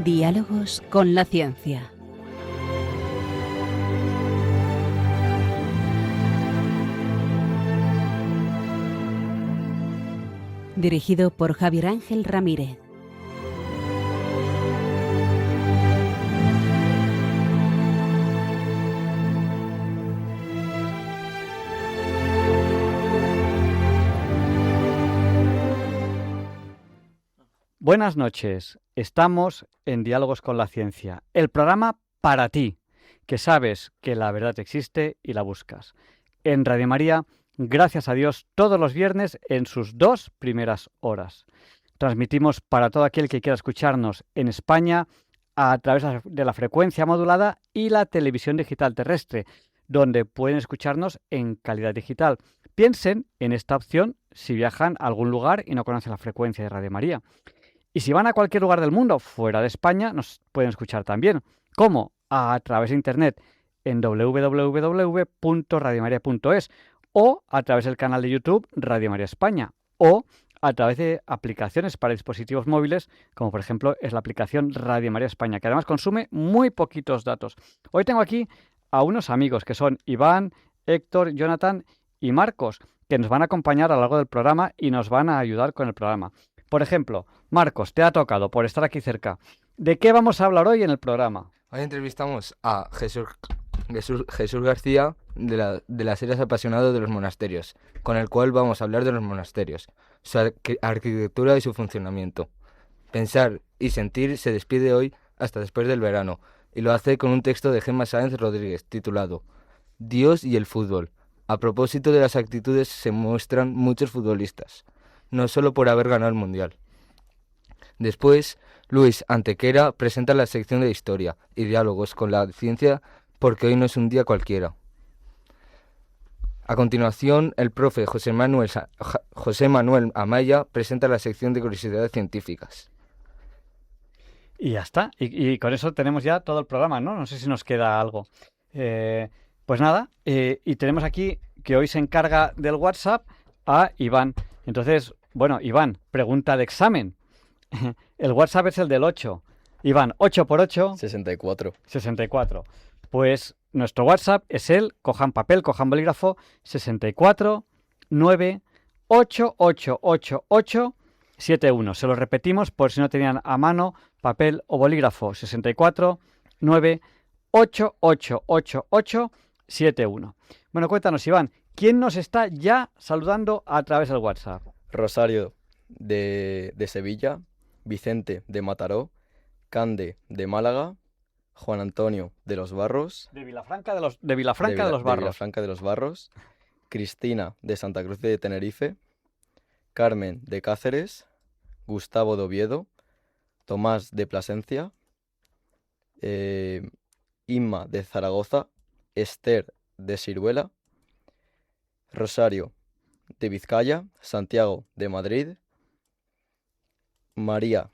Diálogos con la ciencia. Dirigido por Javier Ángel Ramírez. Buenas noches, estamos en Diálogos con la Ciencia, el programa para ti, que sabes que la verdad existe y la buscas. En Radio María, gracias a Dios, todos los viernes en sus 2 primeras horas. Transmitimos para todo aquel que quiera escucharnos en España a través de la frecuencia modulada y la televisión digital terrestre, donde pueden escucharnos en calidad digital. Piensen en esta opción si viajan a algún lugar y no conocen la frecuencia de Radio María. Y si van a cualquier lugar del mundo, fuera de España, nos pueden escuchar también. ¿Cómo? A través de internet en www.radiomaria.es o a través del canal de YouTube Radio María España o a través de aplicaciones para dispositivos móviles, como por ejemplo es la aplicación Radio María España, que además consume muy poquitos datos. Hoy tengo aquí a unos amigos que son Iván, Héctor, Jonathan y Marcos, que nos van a acompañar a lo largo del programa y nos van a ayudar con el programa. Por ejemplo, Marcos, te ha tocado por estar aquí cerca. ¿De qué vamos a hablar hoy en el programa? Hoy entrevistamos a Jesús García de las series Apasionado de los Monasterios, con el cual vamos a hablar de los monasterios, su arquitectura y su funcionamiento. Pensar y sentir se despide hoy hasta después del verano, y lo hace con un texto de Gemma Sáenz Rodríguez titulado Dios y el fútbol. A propósito de las actitudes se muestran muchos futbolistas, no solo por haber ganado el Mundial. Después, Luis Antequera presenta la sección de Historia y Diálogos con la Ciencia, porque hoy no es un día cualquiera. A continuación, el profe José Manuel Amaya presenta la sección de Curiosidades Científicas. Y ya está. Y con eso tenemos ya todo el programa, ¿no? No sé si nos queda algo. Pues nada, y tenemos aquí que hoy se encarga del WhatsApp a Iván. Entonces, bueno, Iván, pregunta de examen. El WhatsApp es el del 8. Iván, 8 por 8... 64. 64. Pues nuestro WhatsApp es cojan papel, cojan bolígrafo, 64 9 8 8 8 8 7 1. Se lo repetimos por si no tenían a mano papel o bolígrafo, 64 9 8 8 8 8 7 1. Bueno, cuéntanos, Iván, ¿quién nos está ya saludando a través del WhatsApp? Rosario de Sevilla, Vicente de Mataró, Cande de Málaga, Juan Antonio de los Barros, De Vilafranca de los Barros. Vilafranca de los Barros, Cristina de Santa Cruz de Tenerife, Carmen de Cáceres, Gustavo de Oviedo, Tomás de Plasencia, Inma de Zaragoza, Esther de Siruela, Rosario de Vizcaya, Santiago de Madrid, María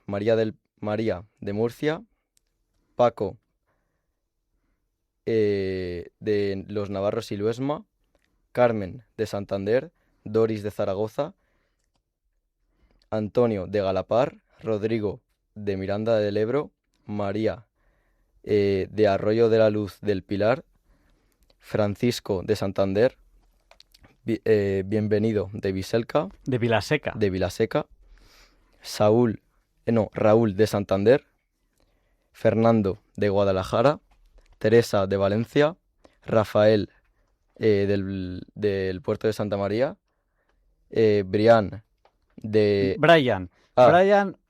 de Murcia, Paco de los Navarros y Luesma, Carmen de Santander, Doris de Zaragoza, Antonio de Galapar, Rodrigo de Miranda del Ebro, María de Arroyo de la Luz del Pilar, Francisco de Santander, Bienvenido de Viselca, De Vilaseca. Raúl de Santander, Fernando de Guadalajara, Teresa de Valencia, Rafael del puerto de Santa María, Brian,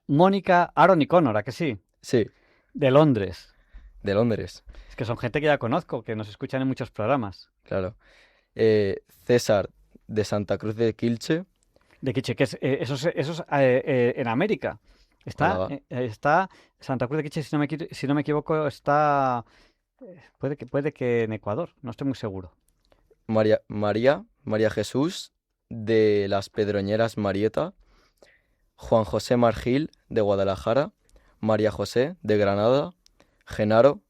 Mónica, Aaron y Connor, ¿a que sí? Sí, De Londres. de Londres, Es que son gente que ya conozco, que nos escuchan en muchos programas. claro. César de Santa Cruz de Quilche, De Quiche, que eso es en América. Está Santa Cruz de Quiche, si no me equivoco, está... Puede que en Ecuador, no estoy muy seguro. María Jesús de las Pedroñeras Marieta, Juan José Margil, de Guadalajara, María José, de Granada, Genaro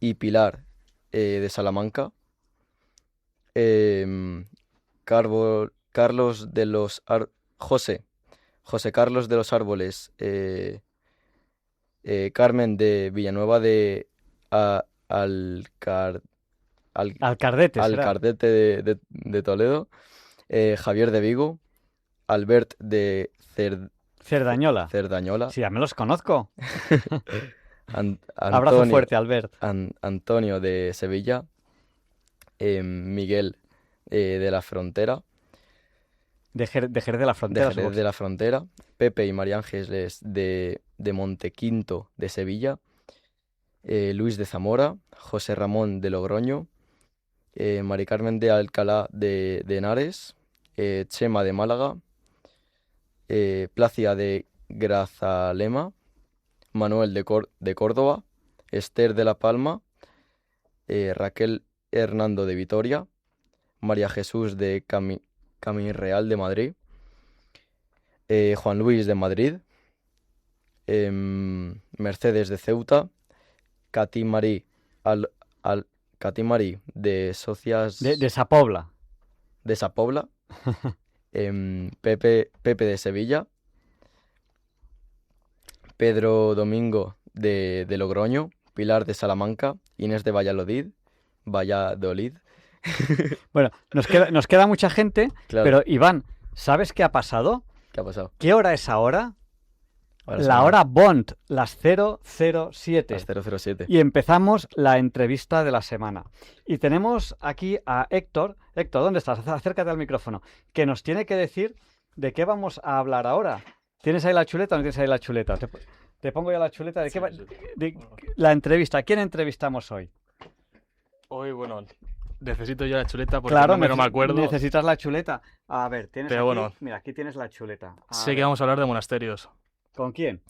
y Pilar, de Salamanca, Carlos de los José Carlos de los Árboles, Carmen de Villanueva de Alcardete será. de Toledo, Javier de Vigo, Albert de Cerdañola. Cerdañola, Sí, ya me los conozco. Abrazo Antonio, fuerte, Albert. Antonio de Sevilla, Miguel de la Frontera, De Jerez de la Frontera. de Jerez de la Frontera, Pepe y María Ángeles de Montequinto de Sevilla, Luis de Zamora, José Ramón de Logroño, Mari Carmen de Alcalá de Henares, Chema de Málaga, Placia de Grazalema, Manuel de Córdoba, Esther de La Palma, Raquel Hernando de Vitoria, María Jesús de Caminreal de Madrid, Juan Luis de Madrid, Mercedes de Ceuta, Katy Marí de Socias De Sapobla. de Sapobla, Pepe de Sevilla, Pedro Domingo de Logroño, Pilar de Salamanca, Inés de Valladolid. Bueno, nos queda mucha gente, Claro. pero Iván, ¿sabes qué ha pasado? ¿Qué ha pasado? ¿Qué hora es ahora? Ahora La son hora Bond, las 007. las 007. Y empezamos la entrevista de la semana. Y tenemos aquí a Héctor. Héctor, ¿dónde estás? Acércate al micrófono. Que nos tiene que decir de qué vamos a hablar ahora. ¿Tienes ahí la chuleta o no tienes ahí la chuleta? Te pongo ya la chuleta. ¿De qué va? La entrevista. ¿A quién entrevistamos hoy? Hoy, bueno, necesito yo la chuleta porque Claro, no me acuerdo. necesitas la chuleta. A ver, tienes Pero aquí, bueno. mira, aquí tienes la chuleta. Sé que vamos a hablar de monasterios. ¿Con quién?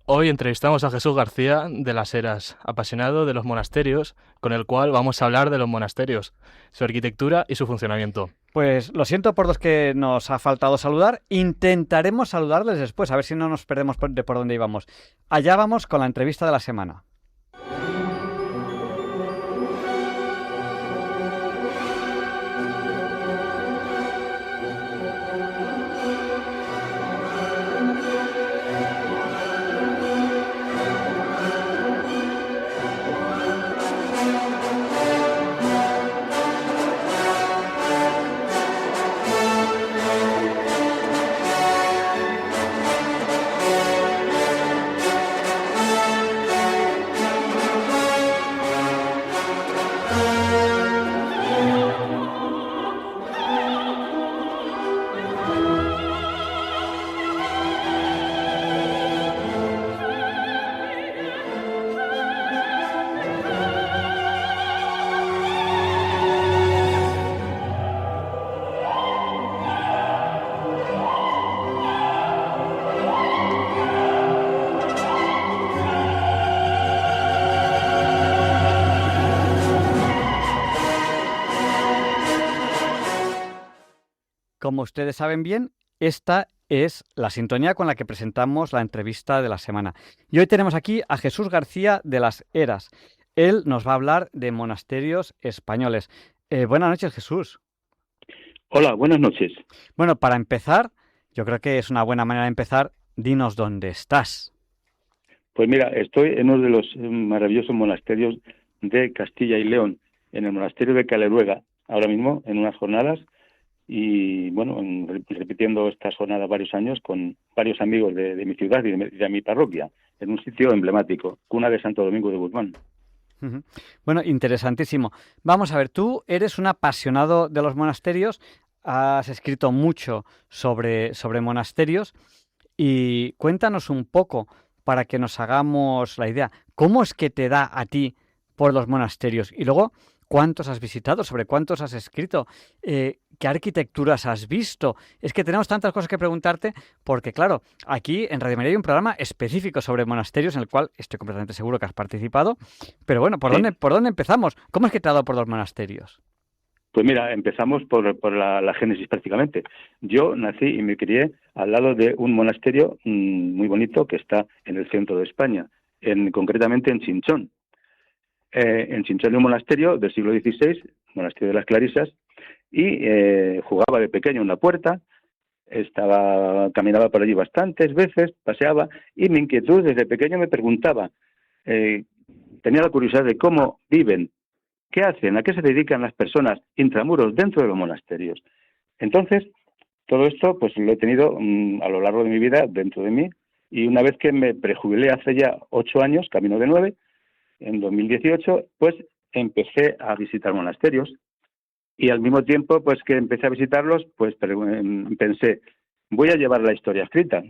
Hoy entrevistamos a Jesús García de las Heras, apasionado de los monasterios, con el cual vamos a hablar de los monasterios, su arquitectura y su funcionamiento. Pues lo siento por los que nos ha faltado saludar. Intentaremos saludarles después, a ver si no nos perdemos por dónde íbamos. Allá vamos con la entrevista de la semana. Como ustedes saben bien, esta es la sintonía con la que presentamos la entrevista de la semana. Y hoy tenemos aquí a Jesús García de las Heras. Él nos va a hablar de monasterios españoles. Buenas noches, Jesús. Hola, buenas noches. Bueno, para empezar, yo creo que es una buena manera de empezar. Dinos dónde estás. Pues mira, estoy en uno de los maravillosos monasterios de Castilla y León, en el monasterio de Caleruega, ahora mismo en unas jornadas, y bueno, repitiendo estas jornadas varios años con varios amigos de mi ciudad y de mi parroquia, en un sitio emblemático, cuna de Santo Domingo de Guzmán. Uh-huh. Bueno, interesantísimo. Vamos a ver, tú eres un apasionado de los monasterios, has escrito mucho sobre monasterios y cuéntanos un poco para que nos hagamos la idea. ¿Cómo es que te da a ti por los monasterios? Y luego, ¿cuántos has visitado? ¿Sobre cuántos has escrito? ¿Qué arquitecturas has visto? Es que tenemos tantas cosas que preguntarte porque, claro, aquí en Radio María hay un programa específico sobre monasterios en el cual estoy completamente seguro que has participado. Pero bueno, ¿por dónde empezamos? ¿Cómo es que te ha dado por los monasterios? Pues mira, empezamos por la génesis prácticamente. Yo nací y me crié al lado de un monasterio muy bonito que está en el centro de España, concretamente en Chinchón. En Chinchón hay un monasterio del siglo XVI, monasterio de las Clarisas, y jugaba de pequeño en la puerta, caminaba por allí bastantes veces, paseaba, y mi inquietud desde pequeño me preguntaba, tenía la curiosidad de cómo viven, qué hacen, a qué se dedican las personas intramuros dentro de los monasterios. Entonces, todo esto pues lo he tenido a lo largo de mi vida dentro de mí, y una vez que me prejubilé hace ya 8 años, camino de 9, en 2018, pues empecé a visitar monasterios. Y al mismo tiempo, pues que empecé a visitarlos, pues pensé, voy a llevar la historia escrita.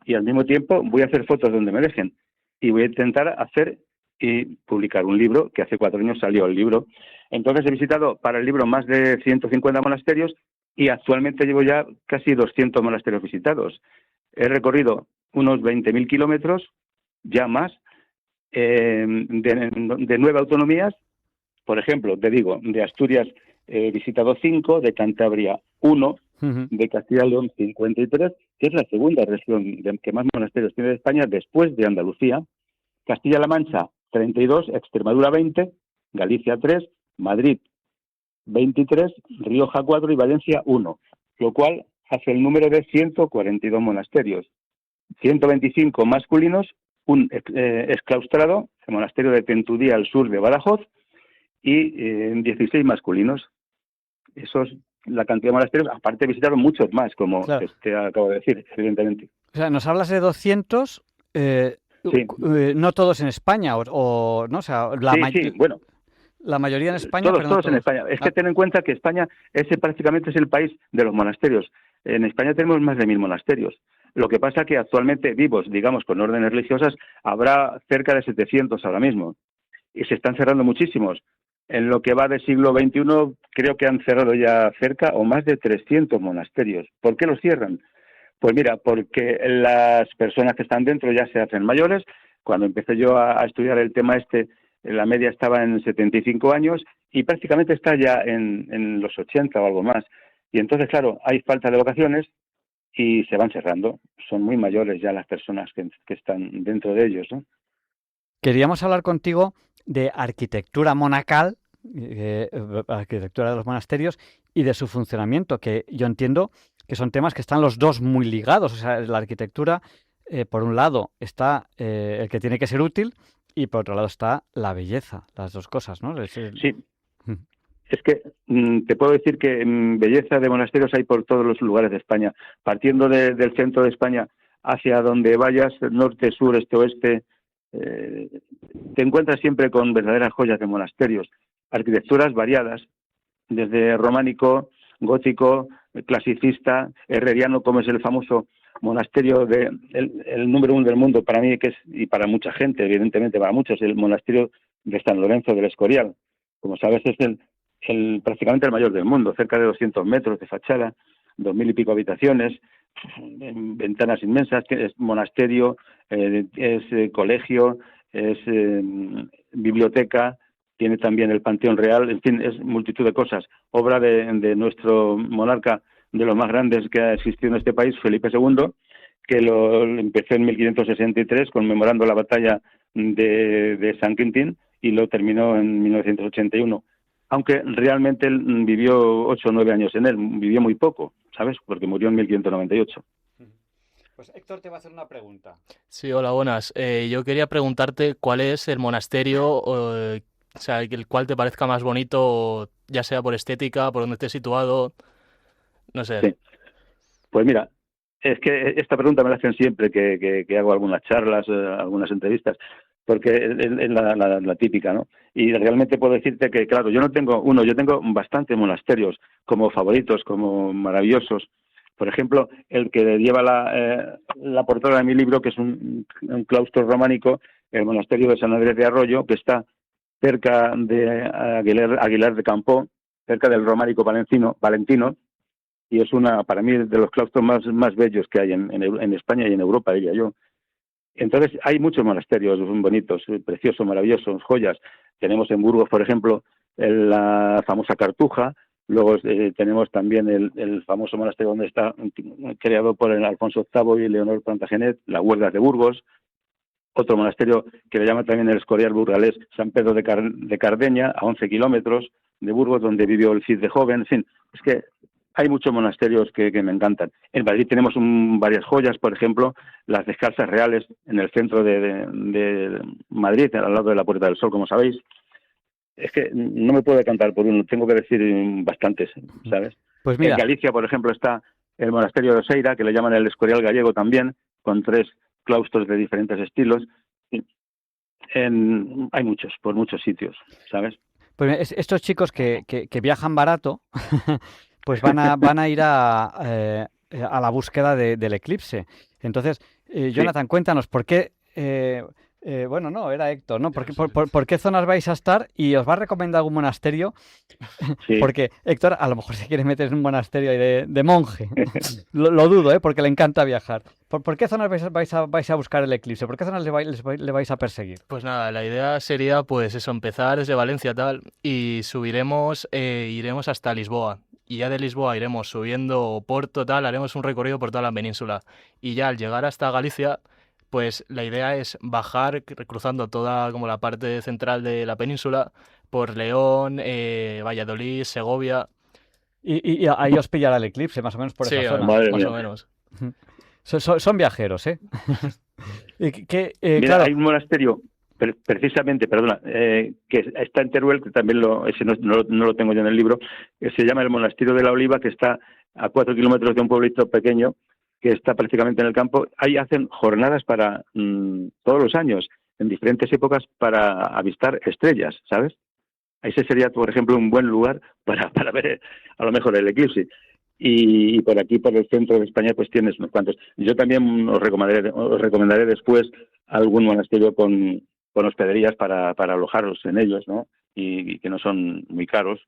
Y al mismo tiempo voy a hacer fotos donde me dejen. Y voy a intentar hacer y publicar un libro, que hace 4 años salió el libro. Entonces he visitado para el libro más de 150 monasterios y actualmente llevo ya casi 200 monasterios visitados. He recorrido unos 20.000 kilómetros, ya más, de 9 autonomías. Por ejemplo, te digo, de Asturias he visitado 5, de Cantabria 1, de Castilla y León 53, que es la segunda región que más monasterios tiene de España después de Andalucía. Castilla-La Mancha 32, Extremadura 20, Galicia 3, Madrid 23, Rioja 4 y Valencia 1, lo cual hace el número de 142 monasterios. 125 masculinos, un exclaustrado, el monasterio de Tentudía al sur de Badajoz, y 16 masculinos. Eso es la cantidad de monasterios. Aparte visitaron muchos más, como Claro. te acabo de decir, evidentemente. O sea, nos hablas de 200, Sí. no todos en España, o no, o sea, Sí, bueno, la mayoría en España, todos, pero no todos en todos. España. Es que ten en cuenta que España prácticamente es el país de los monasterios. En España tenemos más de 1.000 monasterios. Lo que pasa que actualmente vivos, digamos, con órdenes religiosas, habrá cerca de 700 ahora mismo. Y se están cerrando muchísimos. En lo que va del siglo XXI, creo que han cerrado ya cerca o más de 300 monasterios. ¿Por qué los cierran? Pues mira, porque las personas que están dentro ya se hacen mayores. Cuando empecé yo a estudiar el tema la media estaba en 75 años y prácticamente está ya en los 80 o algo más. Y entonces, claro, hay falta de vocaciones y se van cerrando. Son muy mayores ya las personas que están dentro de ellos, ¿no? Queríamos hablar contigo de arquitectura monacal, arquitectura de los monasterios y de su funcionamiento, que yo entiendo que son temas que están los dos muy ligados. O sea, la arquitectura, por un lado, está el que tiene que ser útil y por otro lado está la belleza, las dos cosas, ¿no? Sí. Es que te puedo decir que belleza de monasterios hay por todos los lugares de España. Partiendo del centro de España hacia donde vayas, norte, sur, este, oeste, te encuentras siempre con verdaderas joyas de monasterios. Arquitecturas variadas, desde románico, gótico, clasicista, herreriano, como es el famoso monasterio el número 1 del mundo para mí, que es, y para mucha gente, evidentemente para muchos, el monasterio de San Lorenzo del Escorial. Como sabes, es prácticamente el mayor del mundo, cerca de 200 metros de fachada, 2.000 y pico habitaciones, ventanas inmensas, es monasterio, es colegio, es biblioteca, tiene también el Panteón Real, en fin, es multitud de cosas. Obra de nuestro monarca, de los más grandes que ha existido en este país, Felipe II, que lo empezó en 1563 conmemorando la batalla de San Quintín y lo terminó en 1981. Aunque realmente él vivió 8 o 9 años en él, vivió muy poco, ¿sabes? Porque murió en 1598. Pues Héctor te va a hacer una pregunta. Sí, hola, buenas. Yo quería preguntarte cuál es el monasterio, o sea, el cual te parezca más bonito, ya sea por estética, por donde esté situado, no sé. Sí. Pues mira, es que esta pregunta me la hacen siempre que hago algunas charlas, algunas entrevistas, porque es la típica, ¿no? Y realmente puedo decirte que, claro, yo tengo bastantes monasterios como favoritos, como maravillosos. Por ejemplo, el que lleva la portada de mi libro, que es un claustro románico, el monasterio de San Andrés de Arroyo, que está cerca de Aguilar de Campoo, cerca del románico Valentino, y es para mí de los claustros más bellos que hay en España y en Europa, diría yo. Entonces hay muchos monasterios bonitos, preciosos, maravillosos, joyas. tenemos en Burgos, por ejemplo, la famosa Cartuja. Luego tenemos también el famoso monasterio donde está creado por el Alfonso VIII y Leonor Plantagenet, las Huergas de Burgos. Otro monasterio que le llaman también el Escorial burgalés, San Pedro de Cardeña, a 11 kilómetros de Burgos, donde vivió el Cid de joven. En fin, es que hay muchos monasterios que me encantan. En Madrid tenemos varias joyas, por ejemplo, las Descalzas Reales, en el centro de Madrid, al lado de la Puerta del Sol, como sabéis. Es que no me puedo decantar por uno, tengo que decir bastantes, ¿sabes? Pues mira, en Galicia, por ejemplo, está el monasterio de Oseira, que le llaman el Escorial gallego también, con 3 claustros de diferentes estilos. Hay muchos, por muchos sitios, ¿sabes? pues estos chicos que viajan barato, pues van a ir a la búsqueda del eclipse. Entonces, Jonathan, cuéntanos, ¿por qué... bueno, no, era Héctor, ¿no? ¿Por qué zonas vais a estar? Y os va a recomendar algún monasterio, Sí. porque Héctor a lo mejor se quiere meter en un monasterio ahí de monje. Lo dudo, porque le encanta viajar. ¿Por qué zonas vais a buscar el eclipse? ¿Por qué zonas le vais a perseguir? Pues nada, la idea sería pues eso, empezar desde Valencia tal y iremos hasta Lisboa. Y ya de Lisboa iremos subiendo Porto tal, haremos un recorrido por toda la península. Y ya al llegar hasta Galicia, pues la idea es bajar cruzando toda como la parte central de la península por León, Valladolid, Segovia. Y ahí os pillará el eclipse, más o menos por Sí, esa zona. Madre más mía. o menos. Son viajeros, ¿eh? Mira, claro, hay un monasterio, precisamente, perdona, que está en Teruel, que también ese no lo tengo yo en el libro, que se llama el Monasterio de la Oliva, que está a 4 kilómetros de un pueblito pequeño, que está prácticamente en el campo. Ahí hacen jornadas para todos los años, en diferentes épocas, para avistar estrellas, ¿sabes? Ese sería, por ejemplo, un buen lugar para ver a lo mejor el eclipse. Y por aquí, por el centro de España, pues tienes unos cuantos. Yo también os recomendaré después algún monasterio con hospederías para alojaros en ellos, ¿no? Y que no son muy caros,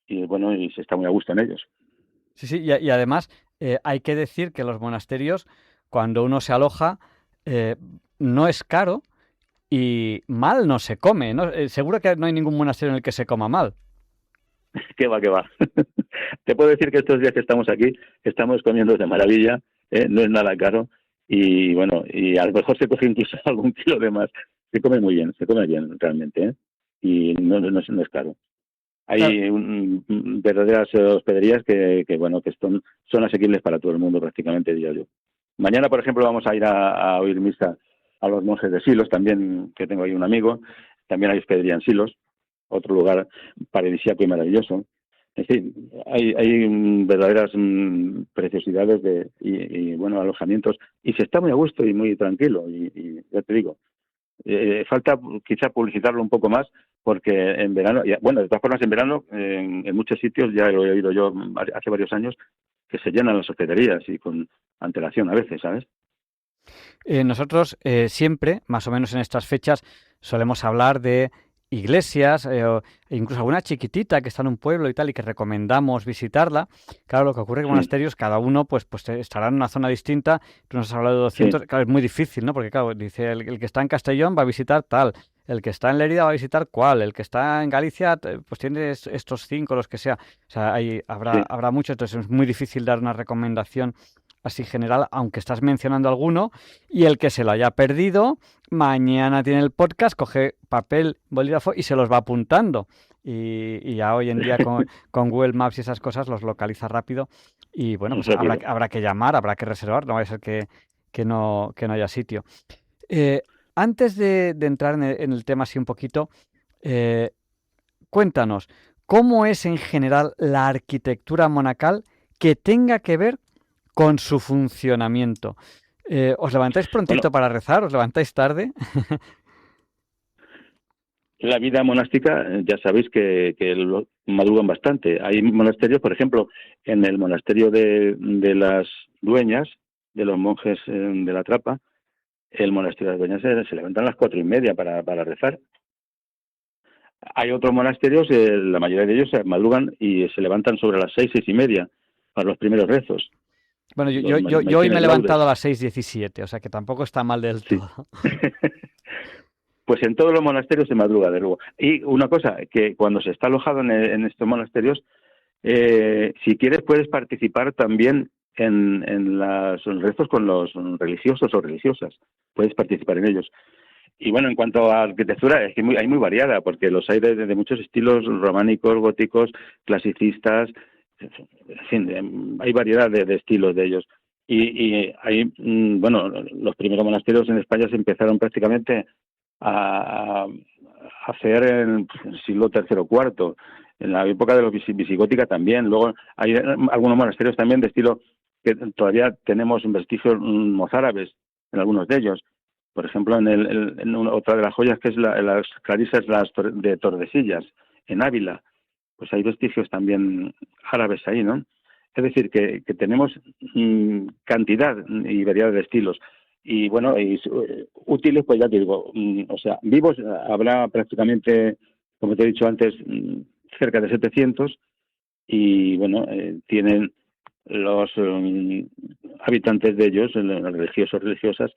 y bueno, y se está muy a gusto en ellos. sí, y además hay que decir que los monasterios, cuando uno se aloja, no es caro y mal no se come, ¿no? Seguro que no hay ningún monasterio en el que se coma mal. ¿Qué va, qué va? Te puedo decir que estos días que estamos aquí, estamos comiendo de maravilla, no es nada caro, y bueno, y a lo mejor se coge incluso algún kilo de más. Se come bien realmente, ¿eh? Y no es caro. Hay verdaderas hospederías que bueno, que son asequibles para todo el mundo prácticamente, diría yo. Mañana, por ejemplo, vamos a ir a oír misa a los monjes de Silos, también, que tengo ahí un amigo. También hay hospedería en Silos, otro lugar paradisíaco y maravilloso. En fin, hay verdaderas preciosidades y bueno, alojamientos, y se está muy a gusto y muy tranquilo, y ya te digo, falta quizá publicitarlo un poco más, porque en verano, bueno, de todas formas en verano, en muchos sitios, ya lo he oído yo hace varios años, que se llenan las hospederías y con antelación a veces, ¿sabes? Nosotros siempre, más o menos en estas fechas, solemos hablar de iglesias, e incluso alguna chiquitita que está en un pueblo y tal, y que recomendamos visitarla. Claro, lo que ocurre en monasterios, cada uno pues estará en una zona distinta. Tú nos has hablado de 200, claro, es muy difícil, ¿no? Porque claro, dice el que está en Castellón va a visitar tal, el que está en Lérida va a visitar cuál, el que está en Galicia pues tiene estos 5, los que sea. O sea, habrá muchos, entonces es muy difícil dar una recomendación así general, aunque estás mencionando alguno, y el que se lo haya perdido, mañana tiene el podcast, coge papel, bolígrafo y se los va apuntando. Y ya hoy en día con Google Maps y esas cosas los localiza rápido. Y bueno, pues habrá que llamar, habrá que reservar, no va a ser que no haya sitio. Antes de entrar en el tema así un poquito, cuéntanos, ¿cómo es en general la arquitectura monacal que tenga que ver con su funcionamiento? ¿Os levantáis prontito para rezar? ¿Os levantáis tarde? La vida monástica, ya sabéis que lo madrugan bastante. Hay monasterios, por ejemplo, en el monasterio de las Dueñas, de los monjes de la Trapa, el monasterio de las Dueñas se levantan a las 4:30 para rezar. Hay otros monasterios, la mayoría de ellos madrugan y se levantan sobre las 6:30 para los primeros rezos. Bueno, yo hoy me he levantado a las 6:17, o sea que tampoco está mal del todo. Sí. Pues en todos los monasterios se madruga, de luego. Y una cosa, que cuando se está alojado en estos monasterios, si quieres puedes participar también en los rezos con los religiosos o religiosas. Puedes participar en ellos. Y bueno, en cuanto a arquitectura, es que hay muy variada, porque los hay de muchos estilos, románicos, góticos, clasicistas, en fin, hay variedad de estilos de ellos. Y hay, bueno, los primeros monasterios en España se empezaron prácticamente a hacer en el siglo III o IV, en la época de los visigótica también. Luego hay algunos monasterios también de estilo que todavía tenemos vestigios mozárabes en algunos de ellos. Por ejemplo, otra de las joyas que es las clarisas de Tordesillas, en Ávila, pues hay vestigios también árabes ahí, ¿no? Es decir, que tenemos cantidad y variedad de estilos. Y bueno, útiles, pues ya te digo, o sea, vivos habrá prácticamente, como te he dicho antes, cerca de 700, y bueno, tienen los habitantes de ellos, religiosos, religiosas,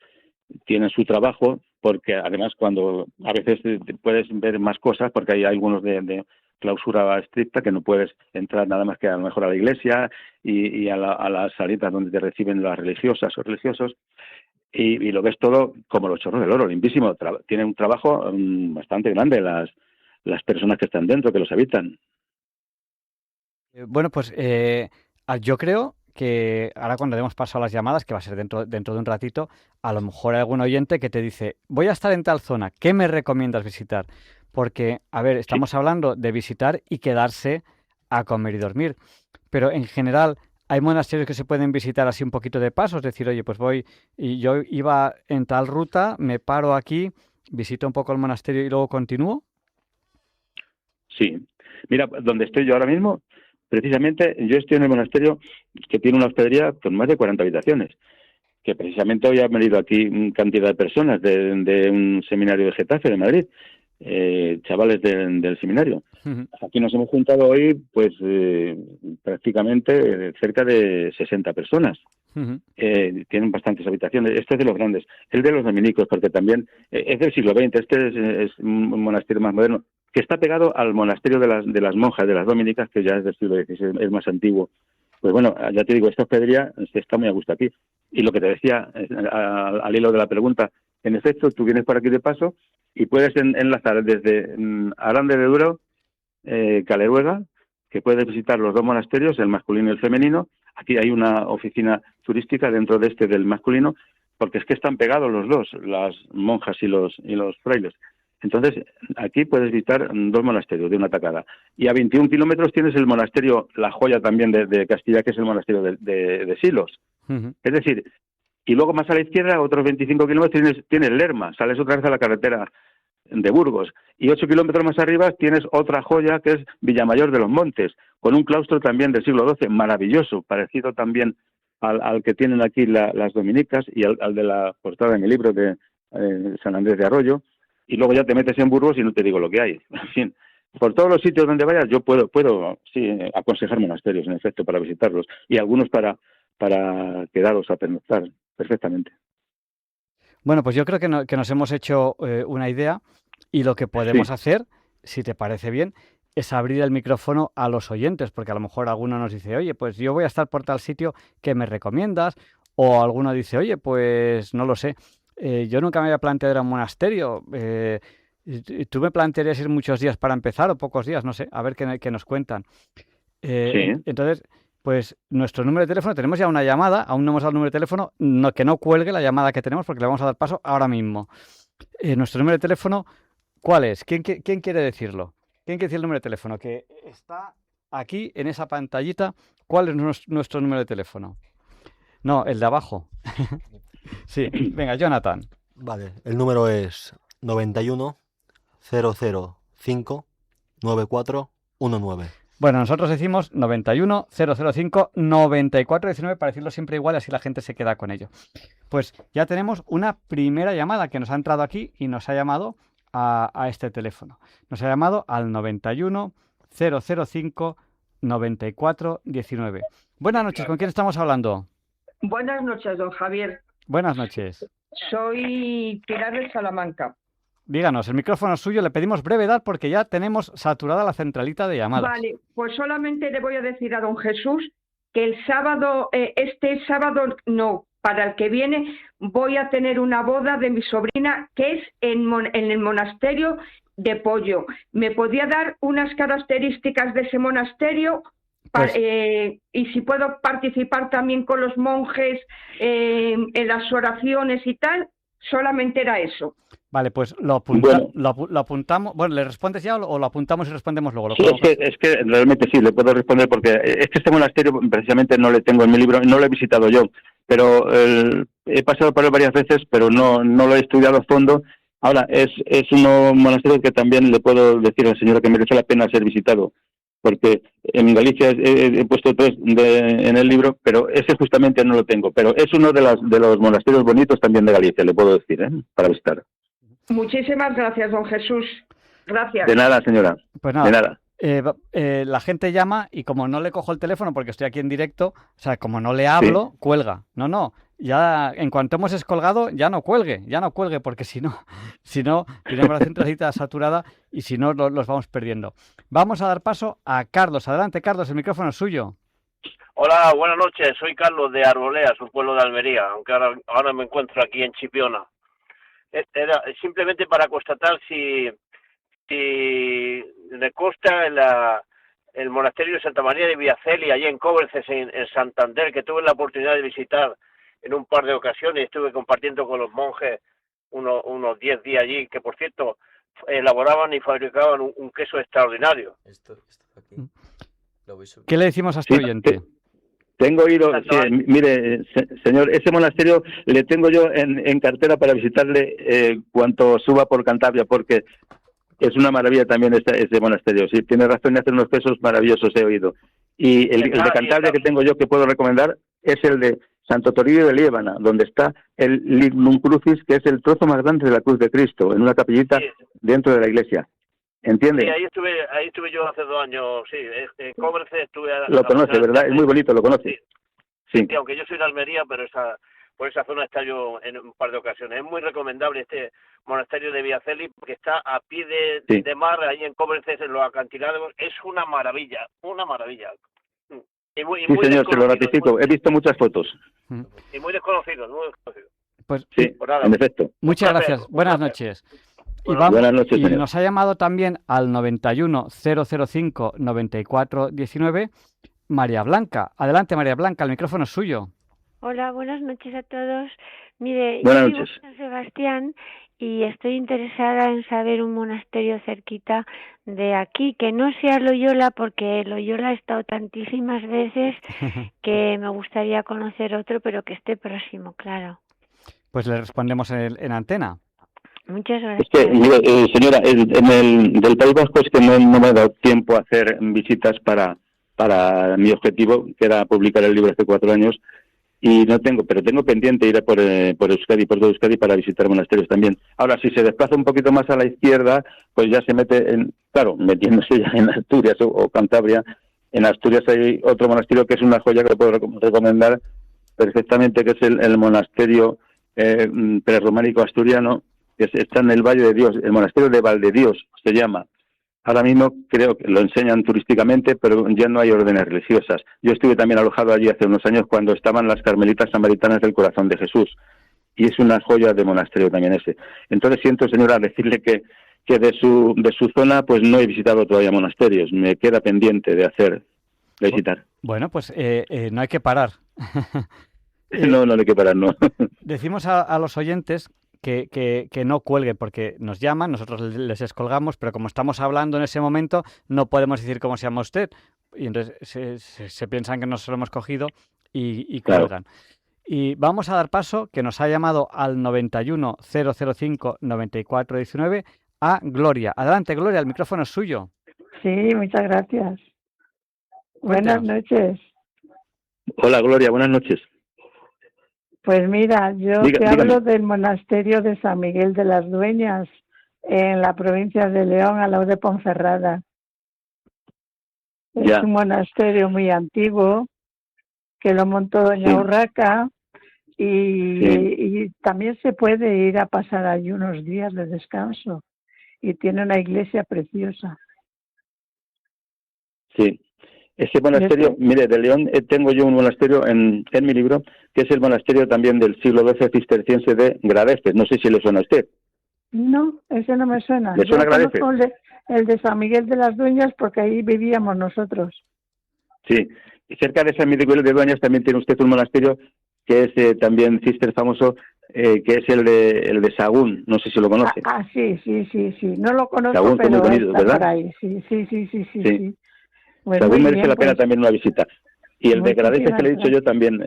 tienen su trabajo, porque además cuando a veces puedes ver más cosas, porque hay algunos de clausura estricta que no puedes entrar nada más que a lo mejor a la iglesia y a las salitas donde te reciben las religiosas o religiosos, y lo ves todo como los chorros del oro, limpísimo. Tienen un trabajo bastante grande las personas que están dentro, que los habitan. Bueno, pues yo creo que ahora cuando demos paso a las llamadas, que va a ser dentro de un ratito, a lo mejor hay algún oyente que te dice, voy a estar en tal zona, ¿qué me recomiendas visitar? Porque, a ver, estamos hablando de visitar y quedarse a comer y dormir, pero en general hay monasterios que se pueden visitar así un poquito de paso, es decir, oye, pues voy y yo iba en tal ruta, me paro aquí, visito un poco el monasterio y luego continúo. Sí. Mira, donde estoy yo ahora mismo, precisamente yo estoy en el monasterio que tiene una hospedería con más de 40 habitaciones, que precisamente hoy han venido aquí cantidad de personas de un seminario de Getafe, de Madrid, chavales del seminario. Uh-huh. Aquí nos hemos juntado hoy, pues prácticamente cerca de 60 personas. Uh-huh. Tienen bastantes habitaciones. Este es de los grandes. El de los dominicos, porque también es del siglo XX. Este es un monasterio más moderno, que está pegado al monasterio de las monjas, de las dominicas, que ya es del siglo XVI, es más antiguo. Pues bueno, ya te digo, esta hospedería está muy a gusto aquí. Y lo que te decía, al hilo de la pregunta, en efecto, tú vienes por aquí de paso y puedes enlazar desde Aranda de Duero, Caleruega, que puedes visitar los dos monasterios, el masculino y el femenino. Aquí hay una oficina turística dentro de del masculino, porque es que están pegados los dos, las monjas y los frailes. Entonces, aquí puedes visitar dos monasterios de una tacada. Y a 21 kilómetros tienes el monasterio, la joya también de Castilla, que es el monasterio de Silos. Uh-huh. Es decir, y luego más a la izquierda, otros 25 kilómetros, tienes Lerma, sales otra vez a la carretera de Burgos. Y 8 kilómetros más arriba tienes otra joya, que es Villamayor de los Montes, con un claustro también del siglo XII, maravilloso, parecido también al que tienen aquí las dominicas y al de la portada en mi libro de San Andrés de Arroyo. Y luego ya te metes en Burgos y no te digo lo que hay. En fin, por todos los sitios donde vayas yo puedo sí, aconsejar monasterios, en efecto, para visitarlos. Y algunos para quedaros a pernoctar perfectamente. Bueno, pues yo creo que nos hemos hecho una idea, y lo que podemos hacer, si te parece bien, es abrir el micrófono a los oyentes, porque a lo mejor alguno nos dice, oye, pues yo voy a estar por tal sitio, ¿qué me recomiendas? O alguno dice, oye, pues no lo sé, yo nunca me había planteado ir a un monasterio, ¿tú me plantearías ir muchos días para empezar o pocos días? No sé, a ver qué nos cuentan. Entonces, pues nuestro número de teléfono, tenemos ya una llamada, aún no hemos dado el número de teléfono, que no cuelgue la llamada que tenemos porque le vamos a dar paso ahora mismo. Nuestro número de teléfono, ¿cuál es? ¿Quién quiere decirlo? ¿Quién quiere decir el número de teléfono? Que está aquí en esa pantallita. ¿Cuál es nuestro número de teléfono? No, el de abajo. Sí, venga, Jonathan. Vale, el número es 91 005 9419. Bueno, nosotros decimos 91 005 9419 para decirlo siempre igual, así la gente se queda con ello. Pues ya tenemos una primera llamada que nos ha entrado aquí y nos ha llamado a este teléfono. Nos ha llamado al 91 005 9419. Buenas noches, ¿con quién estamos hablando? Buenas noches, don Javier. Buenas noches. Soy Pilar de Salamanca. díganos, el micrófono es suyo, le pedimos brevedad porque ya tenemos saturada la centralita de llamadas. Vale, pues solamente le voy a decir a don Jesús que el sábado, este sábado no, para el que viene voy a tener una boda de mi sobrina que es en el monasterio de Pollo. ¿Me podía dar unas características de ese monasterio? Pues- Y si puedo participar también con los monjes en las oraciones y tal, solamente era eso. Vale, pues lo apuntamos. Bueno, ¿le respondes ya o lo apuntamos y respondemos luego? Lo Sí, colocas. es que realmente sí, le puedo responder porque este monasterio precisamente no le tengo en mi libro, no lo he visitado yo, pero he pasado por él varias veces, pero no lo he estudiado a fondo. Ahora, es un monasterio que también le puedo decir al señor que merece la pena ser visitado, porque en Galicia he puesto 3 en el libro, pero ese justamente no lo tengo, pero es uno de los monasterios bonitos también de Galicia, le puedo decir, para visitar. Muchísimas gracias, don Jesús. Gracias. De nada, señora. Pues De nada. nada. La gente llama y como no le cojo el teléfono porque estoy aquí en directo, o sea, como no le hablo, cuelga. No, ya en cuanto hemos descolgado, ya no cuelgue, porque si no, tenemos la centralita saturada y si no, los vamos perdiendo. Vamos a dar paso a Carlos. Adelante, Carlos, el micrófono es suyo. Hola, buenas noches. Soy Carlos de Arboleas, un pueblo de Almería, aunque ahora me encuentro aquí en Chipiona. Era simplemente para constatar si le consta el monasterio de Santa María de Villacelli, allí en Cóbreces, en Santander, que tuve la oportunidad de visitar en un par de ocasiones. Estuve compartiendo con los monjes unos 10 días allí, que por cierto elaboraban y fabricaban un queso extraordinario. Esto aquí. Lo voy subiendo. ¿Qué le decimos a este oyente? Tengo oído, sí, mire, señor, ese monasterio le tengo yo en cartera para visitarle cuanto suba por Cantabria, porque es una maravilla también ese monasterio. Sí, tiene razón de hacer unos quesos maravillosos, he oído. Y el de Cantabria que tengo yo que puedo recomendar es el de Santo Toribio de Liébana, donde está el Lignum Crucis, que es el trozo más grande de la cruz de Cristo, en una capillita dentro de la iglesia. ¿Entiende? Sí, ahí estuve yo hace 2 años, sí, en Cóbreces estuve... Lo conoce, ¿verdad? Es muy bonito, lo conoce. Sí. Sí, aunque yo soy de Almería, pero por esa zona está yo en un par de ocasiones. Es muy recomendable este monasterio de Villacelli porque está a pie de mar, ahí en Cóbreces, en los acantilados. Es una maravilla, una maravilla. Y muy señor, se lo ratifico. He visto muchas fotos. Y muy desconocido, muy desconocido. Pues sí, en efecto. Muchas gracias. Buenas noches. Buenas noches, señor. Nos ha llamado también al 91-005-9419 María Blanca. Adelante, María Blanca, el micrófono es suyo. Hola, buenas noches a todos. Mire, buenas yo vivo noches. en San Sebastián y estoy interesada en saber un monasterio cerquita de aquí, que no sea Loyola, porque Loyola he estado tantísimas veces que me gustaría conocer otro, pero que esté próximo, claro. Pues le respondemos en antena. Muchas gracias. Es que, mire, señora, del País Vasco es que no me he dado tiempo a hacer visitas para mi objetivo, que era publicar el libro hace 4 años, y pero tengo pendiente ir por Euskadi, por todo Euskadi, para visitar monasterios también. Ahora, si se desplaza un poquito más a la izquierda, pues ya se mete metiéndose ya en Asturias o Cantabria. En Asturias hay otro monasterio que es una joya que le puedo recomendar perfectamente, que es el monasterio prerrománico asturiano, que está en el Valle de Dios, el monasterio de Valdedios se llama. Ahora mismo creo que lo enseñan turísticamente, pero ya no hay órdenes religiosas. Yo estuve también alojado allí hace unos años cuando estaban las Carmelitas Samaritanas del Corazón de Jesús, y es una joya de monasterio también ese. Entonces siento, señora, decirle que de su zona pues no he visitado todavía monasterios, me queda pendiente de visitar. Bueno, pues no hay que parar. No hay que parar, no. Decimos a los oyentes que no cuelguen, porque nos llaman, nosotros les descolgamos, pero como estamos hablando en ese momento, no podemos decir cómo se llama usted, y entonces se piensan que nos lo hemos cogido y cuelgan. Claro. Y vamos a dar paso, que nos ha llamado al 91-005-9419, a Gloria. Adelante, Gloria, el micrófono es suyo. Sí, muchas gracias. Buenas noches. Hola, Gloria, buenas noches. Pues mira, yo te hablo del monasterio de San Miguel de las Dueñas, en la provincia de León, al lado de Ponferrada. Es un monasterio muy antiguo, que lo montó doña Urraca. y también se puede ir a pasar allí unos días de descanso y tiene una iglesia preciosa. Sí. Ese monasterio, mire, de León tengo yo un monasterio en mi libro, que es el monasterio también del siglo XII cisterciense de Gradefes. No sé si le suena a usted. No, ese no me suena. ¿Le suena Yo Gradefes? conozco el de San Miguel de las Dueñas porque ahí vivíamos nosotros. Sí. Y cerca de San Miguel de Dueñas también tiene usted un monasterio que es también cister famoso, que es el de Sagún. No sé si lo conoce. Sí. No lo conozco, Sagún, pero muy bonito, está ¿verdad? por ahí. Sí. Pues Sagún muy merece bien, la pena pues, también una visita. Y el de Gradefes que le he dicho yo también,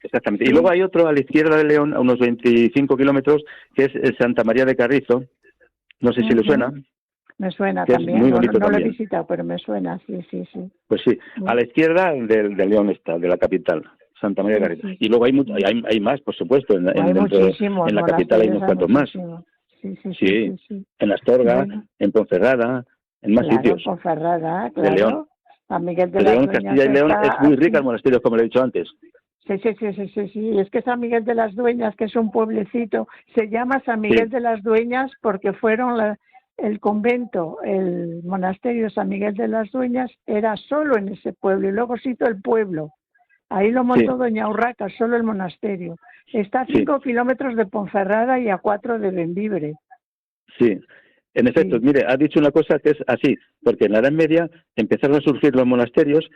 exactamente. Sí. Y luego hay otro a la izquierda de León, a unos 25 kilómetros, que es el Santa María de Carrizo. No sé si le suena. Me suena Que es también. muy No bonito lo he también. visitado, pero me suena, sí. Pues sí, a la izquierda de León está, de la capital, Santa María de Carrizo. Y luego hay más, por supuesto, en la capital hay unos cuantos más. Sí, en Astorga, Bueno. en Ponferrada, en más sitios. Ponferrada, De León. claro. San Miguel de León, las Dueñas Castilla y León está es muy rica aquí. el monasterio, como le he dicho antes. Sí. Es que San Miguel de las Dueñas, que es un pueblecito, se llama San Miguel de las Dueñas porque fueron el convento, el monasterio de San Miguel de las Dueñas era solo en ese pueblo y luego se hizo el pueblo. Ahí lo montó Doña Urraca, solo el monasterio. Está a 5 kilómetros de Ponferrada y a 4 de Bembibre. Sí, en efecto, mire, ha dicho una cosa que es así, porque en la Edad Media empezaron a surgir los monasterios,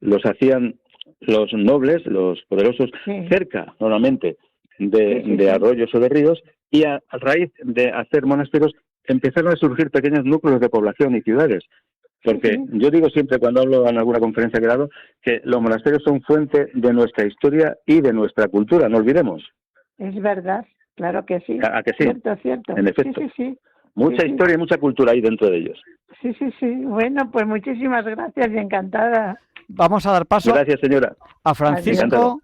los hacían los nobles, los poderosos, cerca, normalmente, de arroyos o de ríos, y a raíz de hacer monasterios empezaron a surgir pequeños núcleos de población y ciudades. Porque yo digo siempre cuando hablo en alguna conferencia que he dado que los monasterios son fuente de nuestra historia y de nuestra cultura, no olvidemos. Es verdad, claro que sí. ¿A que sí? Cierto. En efecto. Sí. Mucha historia y mucha cultura hay dentro de ellos. Sí. Bueno, pues muchísimas gracias y encantada. Vamos a dar paso Gracias, señora. a Francisco,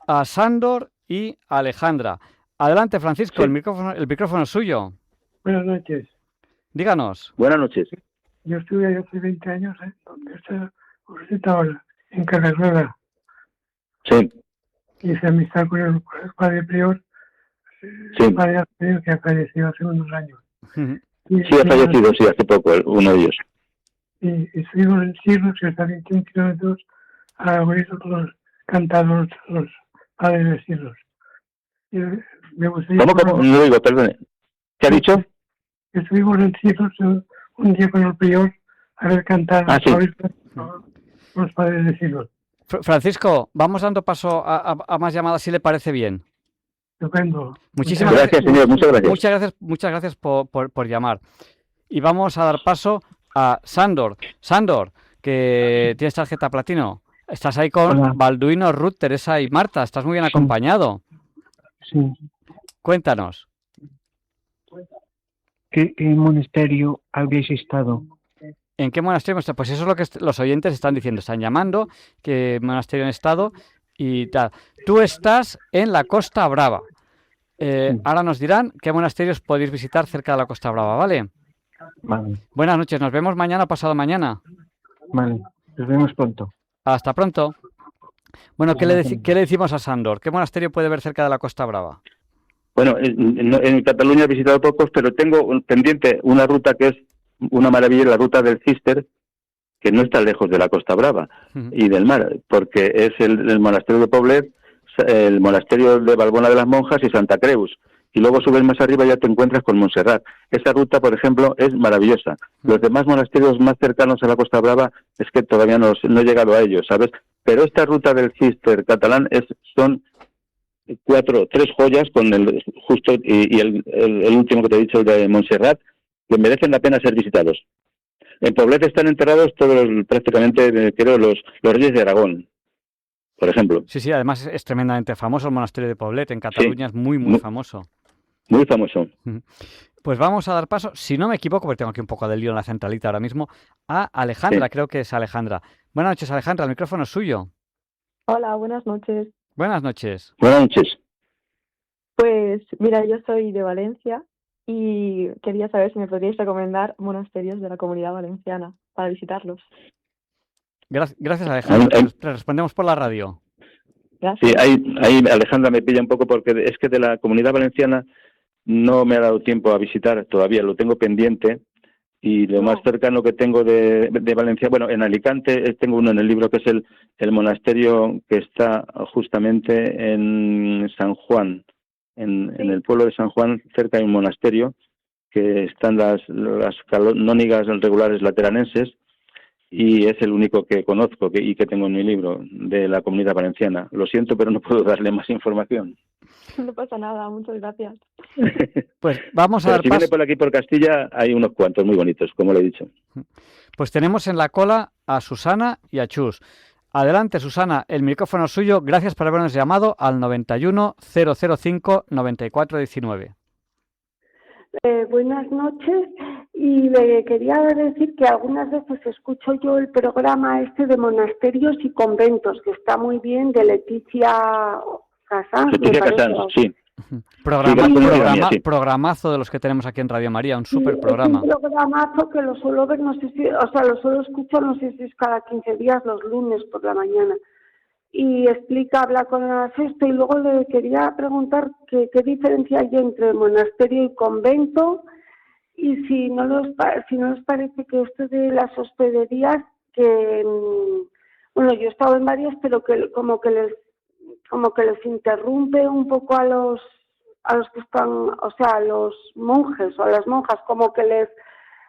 a Sándor y a Alejandra. Adelante, Francisco, el micrófono es suyo. Buenas noches. Díganos. Buenas noches. Yo estuve ahí hace 20 años, donde está usted ahora, en Calaruega. Sí. Hice amistad con el padre prior, el padre prior que ha fallecido hace unos años. Sí, ha fallecido, hace poco, uno de ellos. Y estuvimos en Sirros, que está a 21 kilómetros, a oír los cantados los padres de Sirros. Me gustaría... ¿Cómo? No digo, perdone. ¿Qué ha dicho? Estuvimos en Sirros un día con el prior a ver cantar los padres de Sirros. Francisco, vamos dando paso a más llamadas, si le parece bien. Estupendo. Muchísimas gracias, señor. Muchas gracias. Muchas gracias por llamar. Y vamos a dar paso a Sándor. Sándor, que tienes tarjeta platino. Estás ahí con Balduino, Ruth, Teresa y Marta. Estás muy bien acompañado. Sí. Cuéntanos. ¿Qué monasterio habéis estado? ¿En qué monasterio? Pues eso es lo que los oyentes están diciendo. Están llamando, qué monasterio han estado y tal. Tú estás en la Costa Brava. Ahora nos dirán qué monasterios podéis visitar cerca de la Costa Brava, ¿vale? Vale. Buenas noches. Nos vemos mañana o pasado mañana. Vale. Nos vemos pronto. Hasta pronto. Bueno, ¿qué le decimos a Sándor? ¿Qué monasterio puede ver cerca de la Costa Brava? Bueno, en Cataluña he visitado pocos, pero tengo pendiente una ruta que es una maravilla, la ruta del Cister, que no está lejos de la Costa Brava y del mar, porque es el monasterio de Poblet, el monasterio de Valbona de las Monjas y Santa Creus. Y luego subes más arriba y ya te encuentras con Montserrat. Esa ruta, por ejemplo, es maravillosa. Los demás monasterios más cercanos a la Costa Brava es que todavía no he llegado a ellos, ¿sabes? Pero esta ruta del Cister catalán son 3 joyas con el justo y el último que te he dicho, el de Montserrat, que merecen la pena ser visitados. En Poblet están enterrados prácticamente, creo, los reyes de Aragón, por ejemplo. Sí, además es tremendamente famoso el monasterio de Poblet. En Cataluña es muy famoso. Muy famoso. Pues vamos a dar paso, si no me equivoco, porque tengo aquí un poco de lío en la centralita ahora mismo, a Alejandra, creo que es Alejandra. Buenas noches, Alejandra, el micrófono es suyo. Hola, buenas noches. Buenas noches. Buenas noches. Pues mira, yo soy de Valencia y quería saber si me podríais recomendar monasterios de la Comunidad Valenciana para visitarlos. Gracias, Alejandra. Te respondemos por la radio. Gracias. Sí, ahí Alejandra me pilla un poco porque es que de la Comunidad Valenciana no me ha dado tiempo a visitar todavía, lo tengo pendiente y lo más cercano que tengo de Valencia, bueno, en Alicante tengo uno en el libro que es el monasterio que está justamente en San Juan, en el pueblo de San Juan, cerca hay un monasterio que están las canónigas regulares lateranenses y es el único que conozco y que tengo en mi libro de la Comunidad Valenciana. Lo siento, pero no puedo darle más información. No pasa nada, muchas gracias. Pues vamos a Pero dar si paso. viene por aquí por Castilla hay unos cuantos muy bonitos, como le he dicho. Pues tenemos en la cola a Susana y a Chus. Adelante, Susana, el micrófono es suyo. Gracias por habernos llamado al 91 005 9419. Buenas noches, y le quería decir que algunas veces escucho yo el programa de monasterios y conventos, que está muy bien, de Leticia Casán. Leticia Casán, sí. Programazo de los que tenemos aquí en Radio María, un súper programa. Es un programazo que lo suelo ver, no sé si, lo suelo escuchar, no sé si es cada 15 días, los lunes por la mañana. Y habla con la sexta, y luego le quería preguntar qué diferencia hay entre monasterio y convento, y si no les parece que esto de las hospederías, que bueno, yo he estado en varias, pero que como que les interrumpe un poco a los que están, a los monjes o a las monjas, como que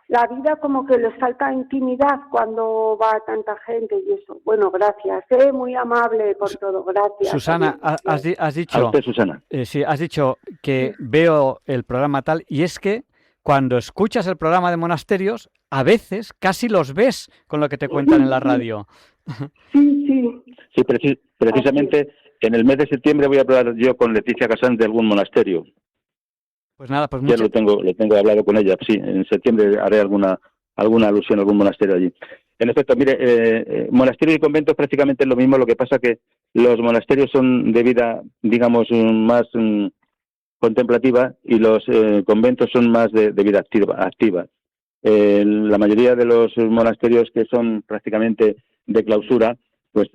la vida como que les falta intimidad cuando va tanta gente y eso. Bueno, gracias, muy amable por todo, gracias. Susana, has dicho, a usted, Susana. Sí, has dicho que veo el programa tal, y es que cuando escuchas el programa de monasterios, a veces casi los ves con lo que te cuentan en la radio. Sí, precisamente en el mes de septiembre voy a hablar yo con Leticia Casán de algún monasterio. Pues nada, pues ya lo tengo hablado con ella. Sí, en septiembre haré alguna alusión a algún monasterio allí. En efecto, mire, monasterio y convento es prácticamente lo mismo, lo que pasa que los monasterios son de vida, digamos, más contemplativa, y los conventos son más de vida activa. La mayoría de los monasterios que son prácticamente de clausura, pues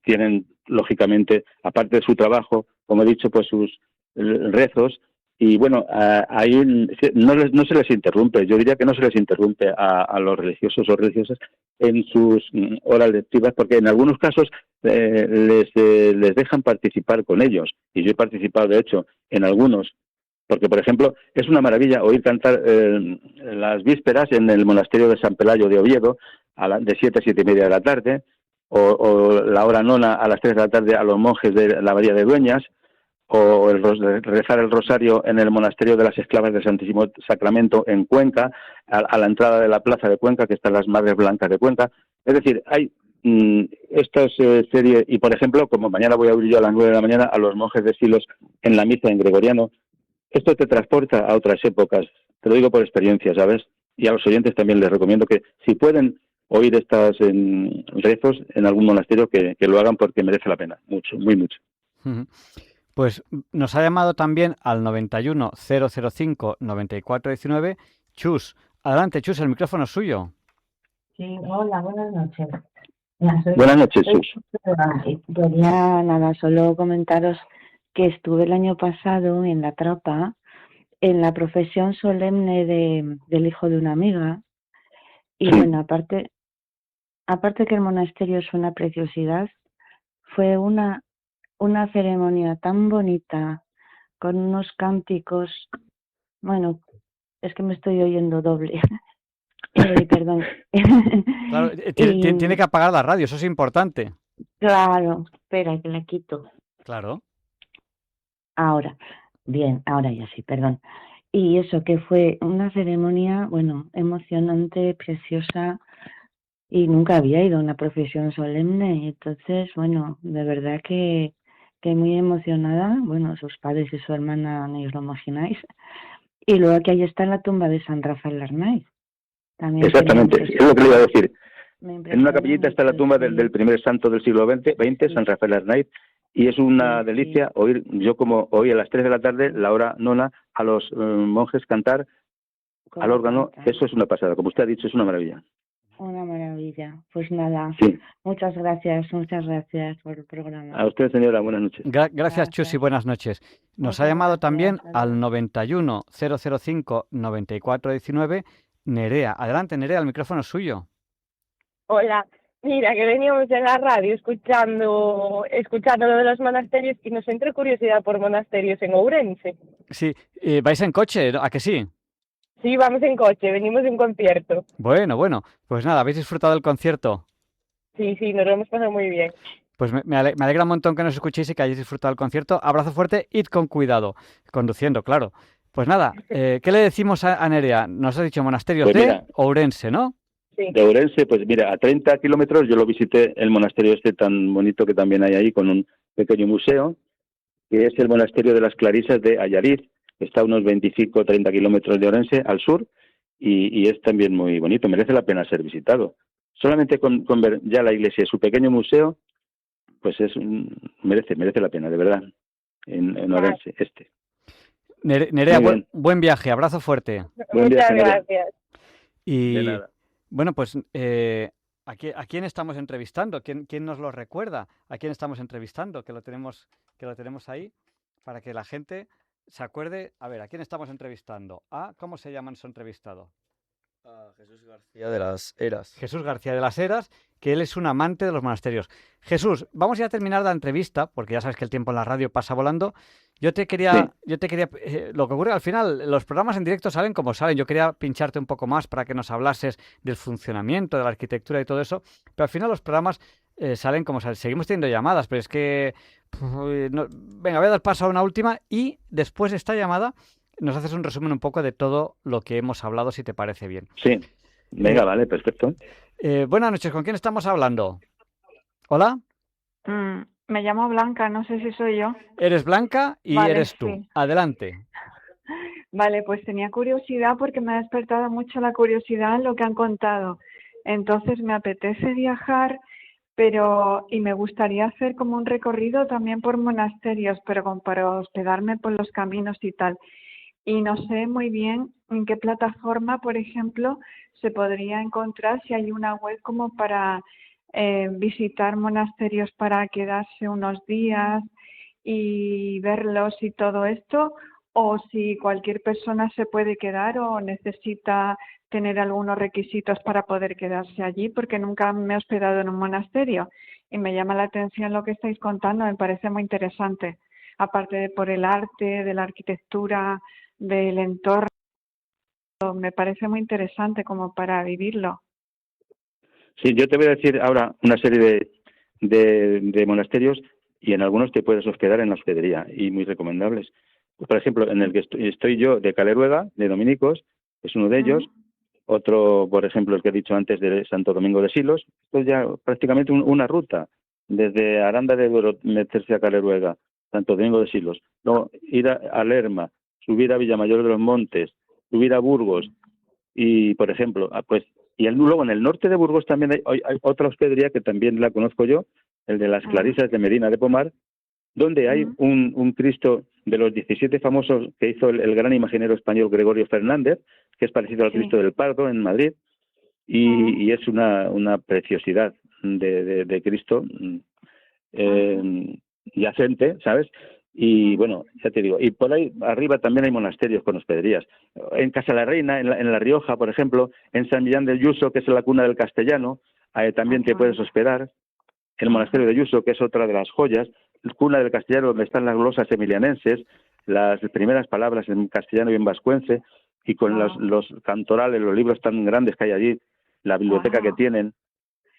tienen, lógicamente, aparte de su trabajo, como he dicho, pues sus rezos, y bueno, ahí no se les interrumpe. Yo diría que no se les interrumpe a los religiosos o religiosas en sus horas lectivas, porque en algunos casos les dejan participar con ellos, y yo he participado, de hecho, en algunos, porque, por ejemplo, es una maravilla oír cantar las vísperas en el monasterio de San Pelayo de Oviedo, de 7 a 7 y media de la tarde, o la hora nona a las 3 de la tarde a los monjes de la Abadía de Dueñas, o rezar el rosario en el monasterio de las Esclavas del Santísimo Sacramento en Cuenca, a la entrada de la plaza de Cuenca, que están las Madres Blancas de Cuenca. Es decir, hay estas series, y por ejemplo, como mañana voy a abrir yo a las 9 de la mañana a los monjes de Silos en la misa en gregoriano, esto te transporta a otras épocas, te lo digo por experiencia, ¿sabes? Y a los oyentes también les recomiendo que, si pueden oír estas rezos en algún monasterio, que lo hagan, porque merece la pena, mucho, muy mucho. Pues nos ha llamado también al 91 005 9419 Chus. Adelante, Chus, el micrófono es suyo. Sí, hola, buenas noches. Buenas noches, Chus. Quería solo comentaros que estuve el año pasado en La Trapa, en la profesión solemne del hijo de una amiga, y bueno, aparte que el monasterio es una preciosidad, fue una ceremonia tan bonita, con unos cánticos, bueno, es que me estoy oyendo doble. Perdón. Claro, tiene que apagar la radio, eso es importante. Claro, espera, que la quito. Claro. Ahora ya sí, perdón. Y eso, que fue una ceremonia, bueno, emocionante, preciosa, y nunca había ido a una profesión solemne. Entonces, bueno, de verdad que muy emocionada. Bueno, sus padres y su hermana, no os lo imagináis. Y luego que ahí está la tumba de San Rafael Arnaiz. También. Exactamente, es lo que le iba a decir. En una capillita está la tumba del primer santo del siglo XX, San Rafael Arnaiz, y es una delicia oír, yo como oí a las 3 de la tarde, la hora nona, a los monjes cantar al órgano. Eso es una pasada, como usted ha dicho, es una maravilla. Una maravilla. Pues nada, Sí. muchas gracias por el programa. A usted, señora, buenas noches. Gracias, Chus, y buenas noches. Nos ha llamado también al 91 005 9419 Nerea. Adelante, Nerea, el micrófono es suyo. Hola, mira, que veníamos en la radio escuchando lo de los monasterios y nos entró curiosidad por monasterios en Ourense. Sí, ¿vais en coche? ¿A que sí? Sí, vamos en coche, venimos de un concierto. Bueno, pues nada, ¿habéis disfrutado del concierto? Sí, nos lo hemos pasado muy bien. Pues me alegra un montón que nos escuchéis y que hayáis disfrutado del concierto. Abrazo fuerte, id con cuidado, conduciendo, claro. Pues nada, ¿qué le decimos a Nerea? Nos ha dicho monasterios Pues de mira, Ourense, ¿no? de Ourense, pues mira, a 30 kilómetros yo lo visité, el monasterio este tan bonito que también hay ahí, con un pequeño museo, que es el monasterio de las Clarisas de Allariz. Está a unos 25 o 30 kilómetros de Ourense, al sur, y es también muy bonito, merece la pena ser visitado. Solamente con ver ya la iglesia y su pequeño museo, pues merece la pena, de verdad, en Ourense, este. Nerea, buen viaje, abrazo fuerte. Muchas gracias. Y De nada. bueno, pues ¿a quién estamos entrevistando? ¿Quién nos lo recuerda? ¿A quién estamos entrevistando? Que lo tenemos ahí para que la gente se acuerde. A ver, ¿a quién estamos entrevistando? ¿Cómo se llama su entrevistado? A Jesús García de las Heras. Jesús García de las Heras, que él es un amante de los monasterios. Jesús, vamos ya a terminar la entrevista, porque ya sabes que el tiempo en la radio pasa volando. Lo que ocurre al final, los programas en directo salen como salen. Yo quería pincharte un poco más para que nos hablases del funcionamiento, de la arquitectura y todo eso, pero al final los programas salen como salen. Seguimos teniendo llamadas, pero es que... Venga, voy a dar paso a una última y después de esta llamada nos haces un resumen un poco de todo lo que hemos hablado, si te parece bien. Sí, venga, vale, perfecto. Buenas noches, ¿con quién estamos hablando? ¿Hola? Me llamo Blanca, no sé si soy yo. Eres Blanca y Vale, eres tú. sí. Adelante. Vale, pues tenía curiosidad porque me ha despertado mucho la curiosidad en lo que han contado. Entonces me apetece viajar, y me gustaría hacer como un recorrido también por monasterios, pero como para hospedarme por los caminos y tal. Y no sé muy bien en qué plataforma, por ejemplo, se podría encontrar, si hay una web como para visitar monasterios para quedarse unos días y verlos y todo esto, o si cualquier persona se puede quedar o necesita tener algunos requisitos para poder quedarse allí, porque nunca me he hospedado en un monasterio y me llama la atención lo que estáis contando, me parece muy interesante, aparte de por el arte, de la arquitectura, del entorno, me parece muy interesante como para vivirlo. Sí, yo te voy a decir ahora una serie de monasterios y en algunos te puedes hospedar en la hospedería y muy recomendables. Por ejemplo, en el que estoy yo, de Caleruega, de Dominicos, es uno de ellos. Otro, por ejemplo, el que he dicho antes, de Santo Domingo de Silos. Esto es ya prácticamente una ruta, desde Aranda de Duero, meterse a Caleruega, Santo Domingo de Silos. Luego ir a Lerma, subir a Villamayor de los Montes, subir a Burgos y, por ejemplo, luego en el norte de Burgos también hay otra hospedería que también la conozco yo, el de las Clarisas de Medina de Pomar, donde hay un Cristo de los 17 famosos que hizo el gran imaginero español Gregorio Fernández, que es parecido al Cristo del Pardo en Madrid, y es una preciosidad de Cristo yacente, ¿sabes? Y bueno, ya te digo, y por ahí arriba también hay monasterios con hospederías. En Casa la Reina, en La Rioja, por ejemplo, en San Millán del Yuso, que es la cuna del castellano, también te puedes hospedar. El monasterio de Yuso, que es otra de las joyas, cuna del castellano, donde están las glosas emilianenses, las primeras palabras en castellano y en vascuence, y con los cantorales, los libros tan grandes que hay allí, la biblioteca que tienen,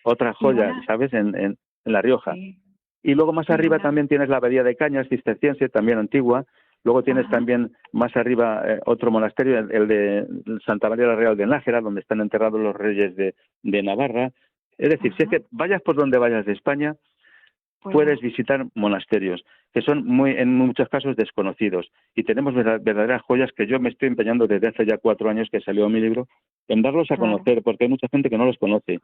otra joya, ¿sabes?, en La Rioja. Y luego más arriba también tienes la abadía de Cañas, cisterciense, también antigua. Luego tienes también más arriba otro monasterio, el de Santa María la Real de Nájera, donde están enterrados los reyes de Navarra. Es decir, si es que vayas por donde vayas de España, puedes visitar monasterios que son en muchos casos desconocidos. Y tenemos verdaderas joyas que yo me estoy empeñando desde hace ya 4 años que salió mi libro, en darlos a conocer, porque hay mucha gente que no los conoce.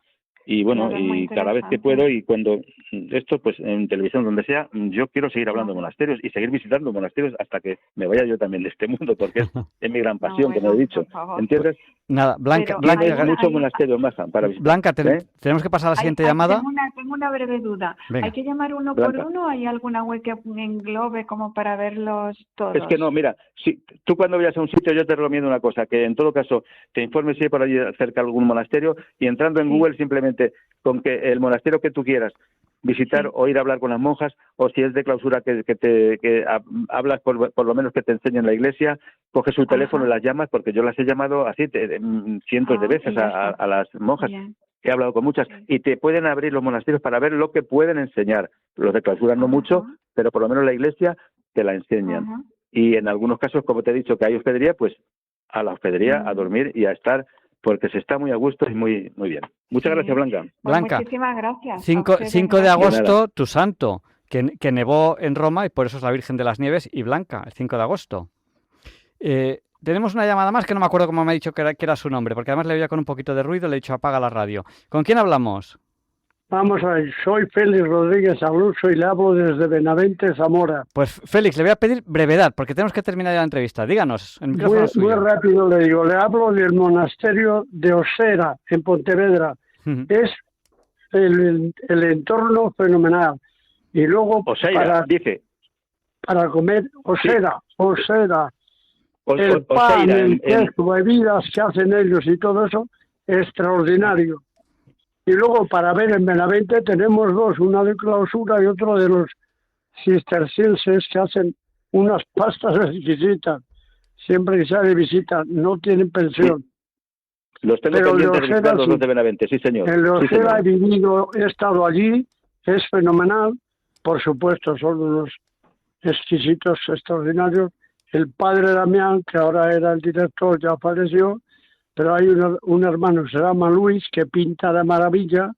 Y bueno, y cada vez que puedo, y cuando esto, pues en televisión, donde sea, yo quiero seguir hablando de monasterios y seguir visitando monasterios hasta que me vaya yo también de este mundo, porque es mi gran pasión, como he dicho. ¿Entiendes? Nada, Blanca, Pero Hay muchos monasterios, Maja, para visitar. Blanca, tenemos que pasar a la siguiente llamada. Tengo una breve duda. Venga. ¿Hay que llamar uno Blanca. por uno o hay alguna web que englobe como para verlos todos? Es que no, mira, si tú cuando vayas a un sitio yo te recomiendo una cosa, que en todo caso te informes si hay por allí cerca algún monasterio y entrando en Google simplemente con que el monasterio que tú quieras visitar o ir a hablar con las monjas, o si es de clausura que hablas por lo menos que te enseñen la iglesia, coges su teléfono y las llamas, porque yo las he llamado así cientos de veces a las monjas. Bien. He hablado con muchas y te pueden abrir los monasterios para ver lo que pueden enseñar. Los de clausura no mucho, pero por lo menos la iglesia te la enseñan. Y en algunos casos, como te he dicho, que hay hospedería, pues a la hospedería, a dormir y a estar, porque se está muy a gusto y muy bien. Muchas gracias, Blanca. Blanca, Muchísimas gracias. 5 de agosto, tu santo, que nevó en Roma y por eso es la Virgen de las Nieves, y Blanca, el 5 de agosto. Tenemos una llamada más que no me acuerdo cómo me ha dicho que era su nombre, porque además le oía con un poquito de ruido, le he dicho apaga la radio. ¿Con quién hablamos? Vamos a ver, soy Félix Rodríguez Aluso y le hablo desde Benavente, Zamora. Pues Félix, le voy a pedir brevedad, porque tenemos que terminar ya la entrevista. Díganos, el micrófono es Muy suyo. rápido le digo, le hablo del monasterio de Osera, en Pontevedra. Es el entorno fenomenal. Y luego Oseira, dice. Para comer, Osera. El pan, Oseira, el queso, bebidas que hacen ellos y todo eso, extraordinario. Y luego para ver en Benavente tenemos dos, una de clausura y otro de los cistercienses que hacen unas pastas exquisitas. Siempre que sale de visita, no tienen pensión. Los tengo Pero pendientes de Osera visitar los sí. dos de Benavente, sí señor. En los Sí, que señor. he vivido, he estado allí, es fenomenal. Por supuesto, son unos exquisitos, extraordinarios. El padre Damián, que ahora era el director, ya falleció, pero hay un hermano que se llama Luis, que pinta de maravilla.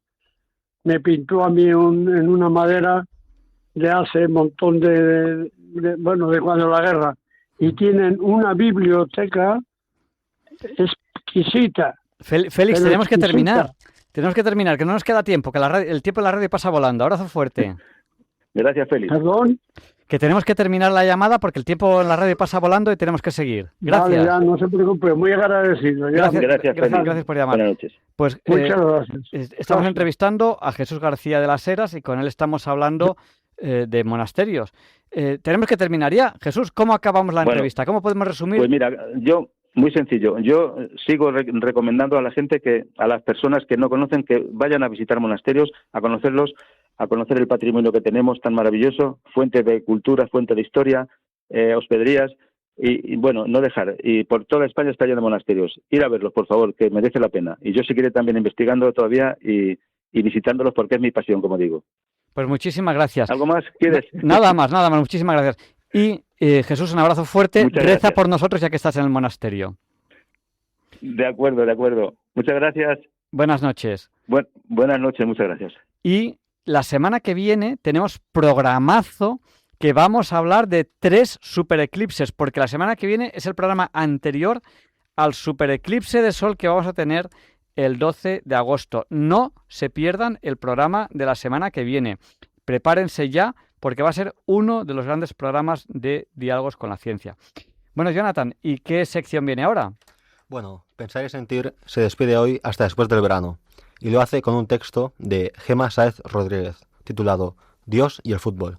Me pintó a mí en una madera de hace un montón de cuando la guerra. Y tienen una biblioteca exquisita. Félix, Pero tenemos que exquisita. terminar. Tenemos que terminar, que no nos queda tiempo, que el tiempo de la radio pasa volando. Abrazo fuerte. Gracias, Félix. Perdón. Que tenemos que terminar la llamada porque el tiempo en la radio pasa volando y tenemos que seguir. Gracias. Vale, ya, no se preocupe, muy agradecido. Ya. Gracias por llamar. Buenas noches. Pues Muchas gracias. estamos entrevistando a Jesús García de las Heras y con él estamos hablando de monasterios. Tenemos que terminar ya. Jesús, ¿cómo acabamos la entrevista? ¿Cómo podemos resumir? Pues mira, muy sencillo. Yo sigo recomendando a la gente, a las personas que no conocen, que vayan a visitar monasterios, a conocerlos, a conocer el patrimonio que tenemos tan maravilloso, fuente de cultura, fuente de historia, hospederías, y bueno, no dejar. Y por toda España está lleno de monasterios. Ir a verlos, por favor, que merece la pena. Y yo seguiré también investigando todavía y visitándolos porque es mi pasión, como digo. Pues muchísimas gracias. ¿Algo más quieres? Nada más, muchísimas gracias. Y Jesús, un abrazo fuerte. Muchas Reza gracias. por nosotros ya que estás en el monasterio. De acuerdo. Muchas gracias. Buenas noches. Buenas noches, muchas gracias. Y la semana que viene tenemos programazo que vamos a hablar de 3 supereclipses, porque la semana que viene es el programa anterior al supereclipse de sol que vamos a tener el 12 de agosto. No se pierdan el programa de la semana que viene. Prepárense ya porque va a ser uno de los grandes programas de Diálogos con la Ciencia. Bueno, Jonathan, ¿y qué sección viene ahora? Bueno, Pensar y Sentir se despide hoy hasta después del verano y lo hace con un texto de Gemma Sáez Rodríguez titulado Dios y el fútbol,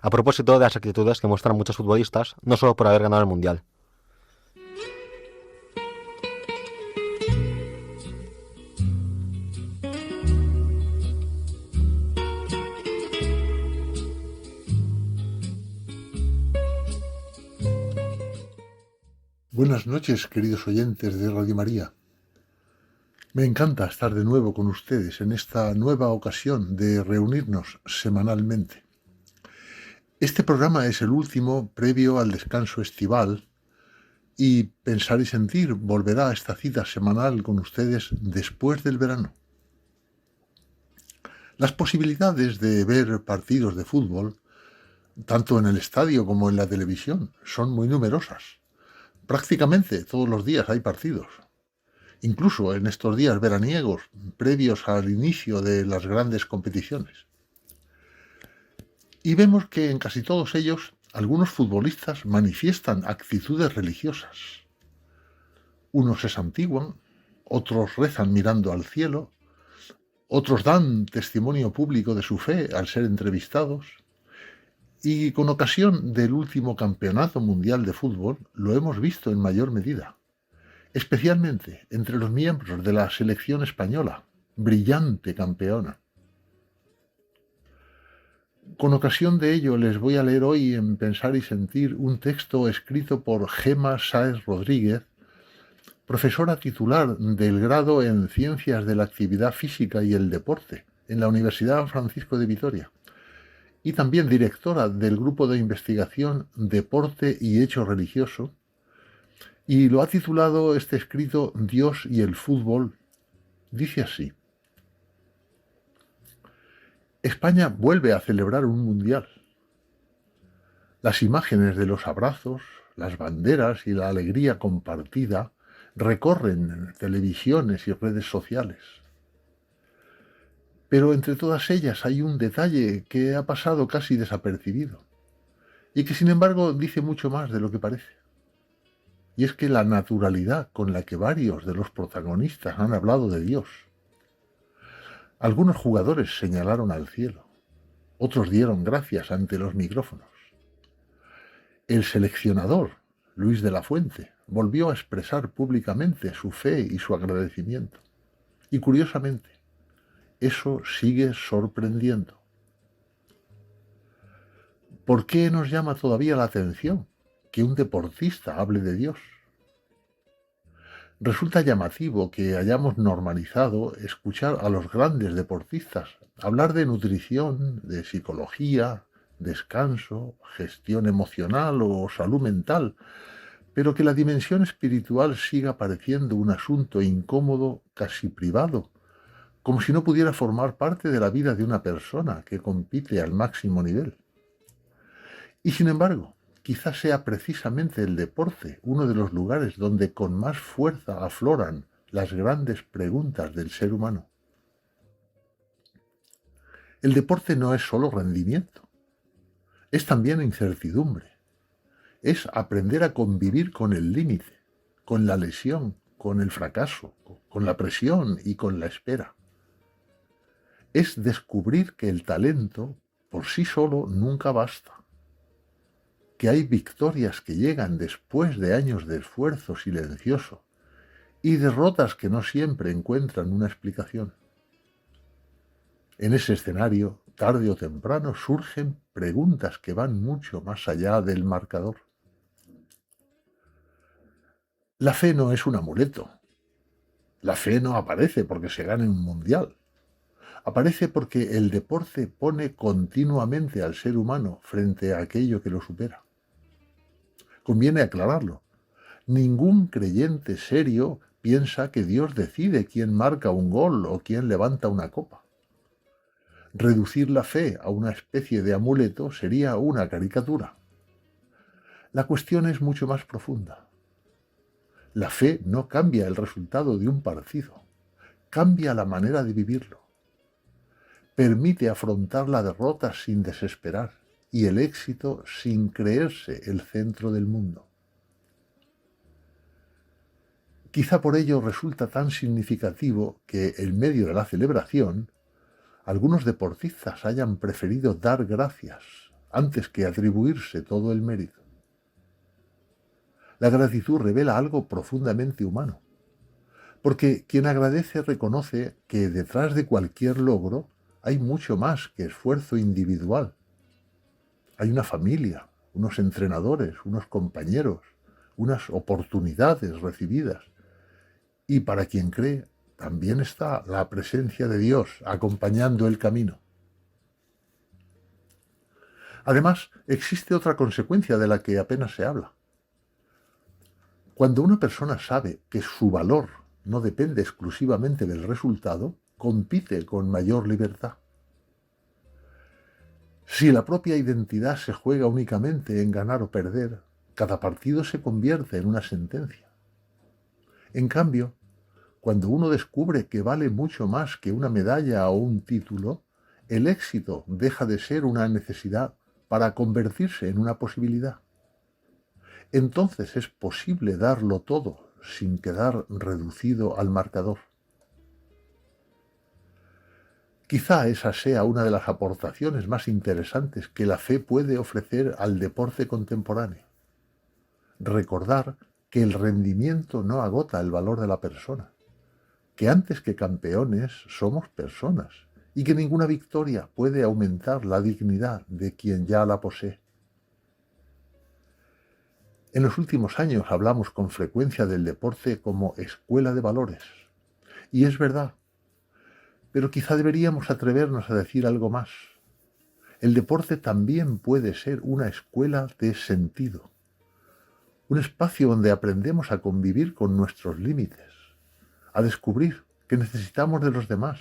a propósito de las actitudes que muestran muchos futbolistas, no solo por haber ganado el Mundial. Buenas noches, queridos oyentes de Radio María. Me encanta estar de nuevo con ustedes en esta nueva ocasión de reunirnos semanalmente. Este programa es el último previo al descanso estival y Pensar y Sentir volverá a esta cita semanal con ustedes después del verano. Las posibilidades de ver partidos de fútbol, tanto en el estadio como en la televisión, son muy numerosas. Prácticamente todos los días hay partidos. Incluso en estos días veraniegos, previos al inicio de las grandes competiciones. Y vemos que en casi todos ellos, algunos futbolistas manifiestan actitudes religiosas. Unos se santiguan, otros rezan mirando al cielo, otros dan testimonio público de su fe al ser entrevistados, y con ocasión del último campeonato mundial de fútbol lo hemos visto en mayor medida, especialmente entre los miembros de la selección española, brillante campeona. Con ocasión de ello les voy a leer hoy en Pensar y Sentir un texto escrito por Gemma Sáez Rodríguez, profesora titular del grado en Ciencias de la Actividad Física y el Deporte en la Universidad Francisco de Vitoria, y también directora del grupo de investigación Deporte y Hecho Religioso, y lo ha titulado este escrito Dios y el fútbol. Dice así: España vuelve a celebrar un mundial. Las imágenes de los abrazos, las banderas y la alegría compartida recorren televisiones y redes sociales. Pero entre todas ellas hay un detalle que ha pasado casi desapercibido y que sin embargo dice mucho más de lo que parece. Y es que la naturalidad con la que varios de los protagonistas han hablado de Dios. Algunos jugadores señalaron al cielo, otros dieron gracias ante los micrófonos. El seleccionador, Luis de la Fuente, volvió a expresar públicamente su fe y su agradecimiento. Y curiosamente, eso sigue sorprendiendo. ¿Por qué nos llama todavía la atención que un deportista hable de Dios? Resulta llamativo que hayamos normalizado escuchar a los grandes deportistas hablar de nutrición, de psicología, descanso, gestión emocional o salud mental, pero que la dimensión espiritual siga pareciendo un asunto incómodo, casi privado, como si no pudiera formar parte de la vida de una persona que compite al máximo nivel. Y sin embargo, quizás sea precisamente el deporte uno de los lugares donde con más fuerza afloran las grandes preguntas del ser humano. El deporte no es solo rendimiento, es también incertidumbre, es aprender a convivir con el límite, con la lesión, con el fracaso, con la presión y con la espera. Es descubrir que el talento por sí solo nunca basta, que hay victorias que llegan después de años de esfuerzo silencioso y derrotas que no siempre encuentran una explicación. En ese escenario, tarde o temprano, surgen preguntas que van mucho más allá del marcador. La fe no es un amuleto. La fe no aparece porque se gane un mundial. Aparece porque el deporte pone continuamente al ser humano frente a aquello que lo supera. Conviene aclararlo. Ningún creyente serio piensa que Dios decide quién marca un gol o quién levanta una copa. Reducir la fe a una especie de amuleto sería una caricatura. La cuestión es mucho más profunda. La fe no cambia el resultado de un partido, cambia la manera de vivirlo. Permite afrontar la derrota sin desesperar y el éxito sin creerse el centro del mundo. Quizá por ello resulta tan significativo que en medio de la celebración algunos deportistas hayan preferido dar gracias antes que atribuirse todo el mérito. La gratitud revela algo profundamente humano, porque quien agradece reconoce que detrás de cualquier logro hay mucho más que esfuerzo individual. Hay una familia, unos entrenadores, unos compañeros, unas oportunidades recibidas. Y para quien cree, también está la presencia de Dios acompañando el camino. Además, existe otra consecuencia de la que apenas se habla. Cuando una persona sabe que su valor no depende exclusivamente del resultado, compite con mayor libertad. Si la propia identidad se juega únicamente en ganar o perder, cada partido se convierte en una sentencia. En cambio, cuando uno descubre que vale mucho más que una medalla o un título, el éxito deja de ser una necesidad para convertirse en una posibilidad. Entonces es posible darlo todo, sin quedar reducido al marcador. Quizá esa sea una de las aportaciones más interesantes que la fe puede ofrecer al deporte contemporáneo. Recordar que el rendimiento no agota el valor de la persona, que antes que campeones somos personas y que ninguna victoria puede aumentar la dignidad de quien ya la posee. En los últimos años hablamos con frecuencia del deporte como escuela de valores, y es verdad. Pero quizá deberíamos atrevernos a decir algo más. El deporte también puede ser una escuela de sentido, un espacio donde aprendemos a convivir con nuestros límites, a descubrir que necesitamos de los demás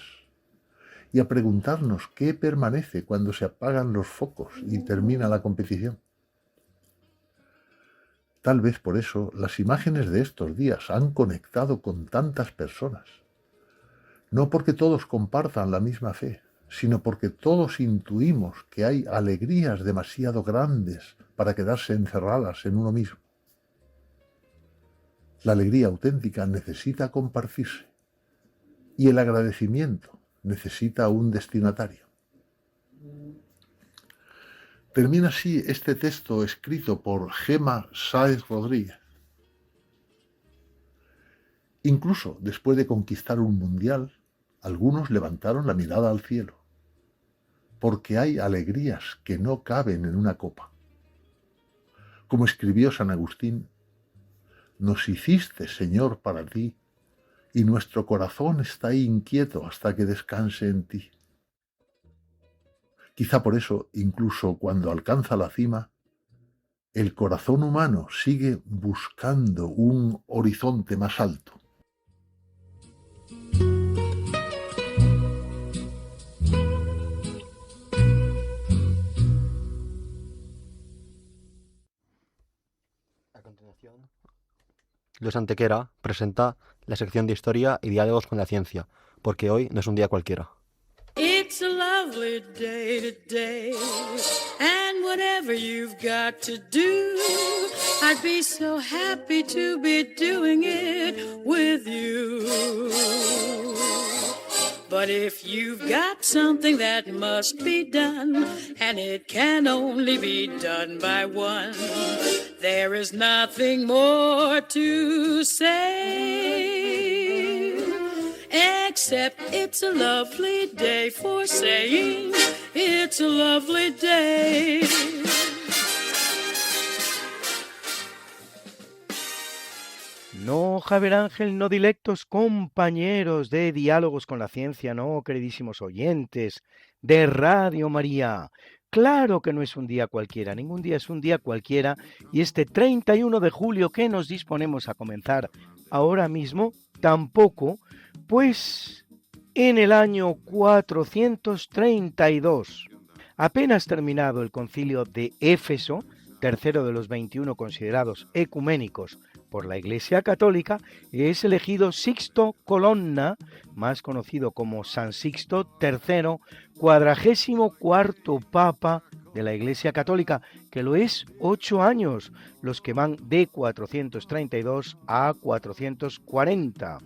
y a preguntarnos qué permanece cuando se apagan los focos y termina la competición. Tal vez por eso las imágenes de estos días han conectado con tantas personas. No porque todos compartan la misma fe, sino porque todos intuimos que hay alegrías demasiado grandes para quedarse encerradas en uno mismo. La alegría auténtica necesita compartirse y el agradecimiento necesita un destinatario. Termina así este texto escrito por Gemma Sáez Rodríguez. Incluso después de conquistar un mundial, algunos levantaron la mirada al cielo, porque hay alegrías que no caben en una copa. Como escribió San Agustín, nos hiciste, Señor, para ti, y nuestro corazón está inquieto hasta que descanse en ti. Quizá por eso, incluso cuando alcanza la cima, el corazón humano sigue buscando un horizonte más alto. A continuación, Luis Antequera presenta la sección de Historia y Diálogos con la Ciencia, porque hoy no es un día cualquiera. It's a lovely day today, and whatever you've got to do, I'd be so happy to be doing it with you. But if you've got something that must be done, and it can only be done by one, there is nothing more to say, except it's a lovely day for saying it's a lovely day. No, Javier Ángel, no dilectos compañeros de Diálogos con la Ciencia, no, queridísimos oyentes de Radio María. Claro que no es un día cualquiera, ningún día es un día cualquiera, y este 31 de julio que nos disponemos a comenzar ahora mismo, tampoco, pues en el año 432, apenas terminado el concilio de Éfeso, tercero de los 21 considerados ecuménicos por la Iglesia Católica, es elegido Sixto Colonna, más conocido como San Sixto III, 44º Papa de la Iglesia Católica, que lo es 8 años, los que van de 432 a 440,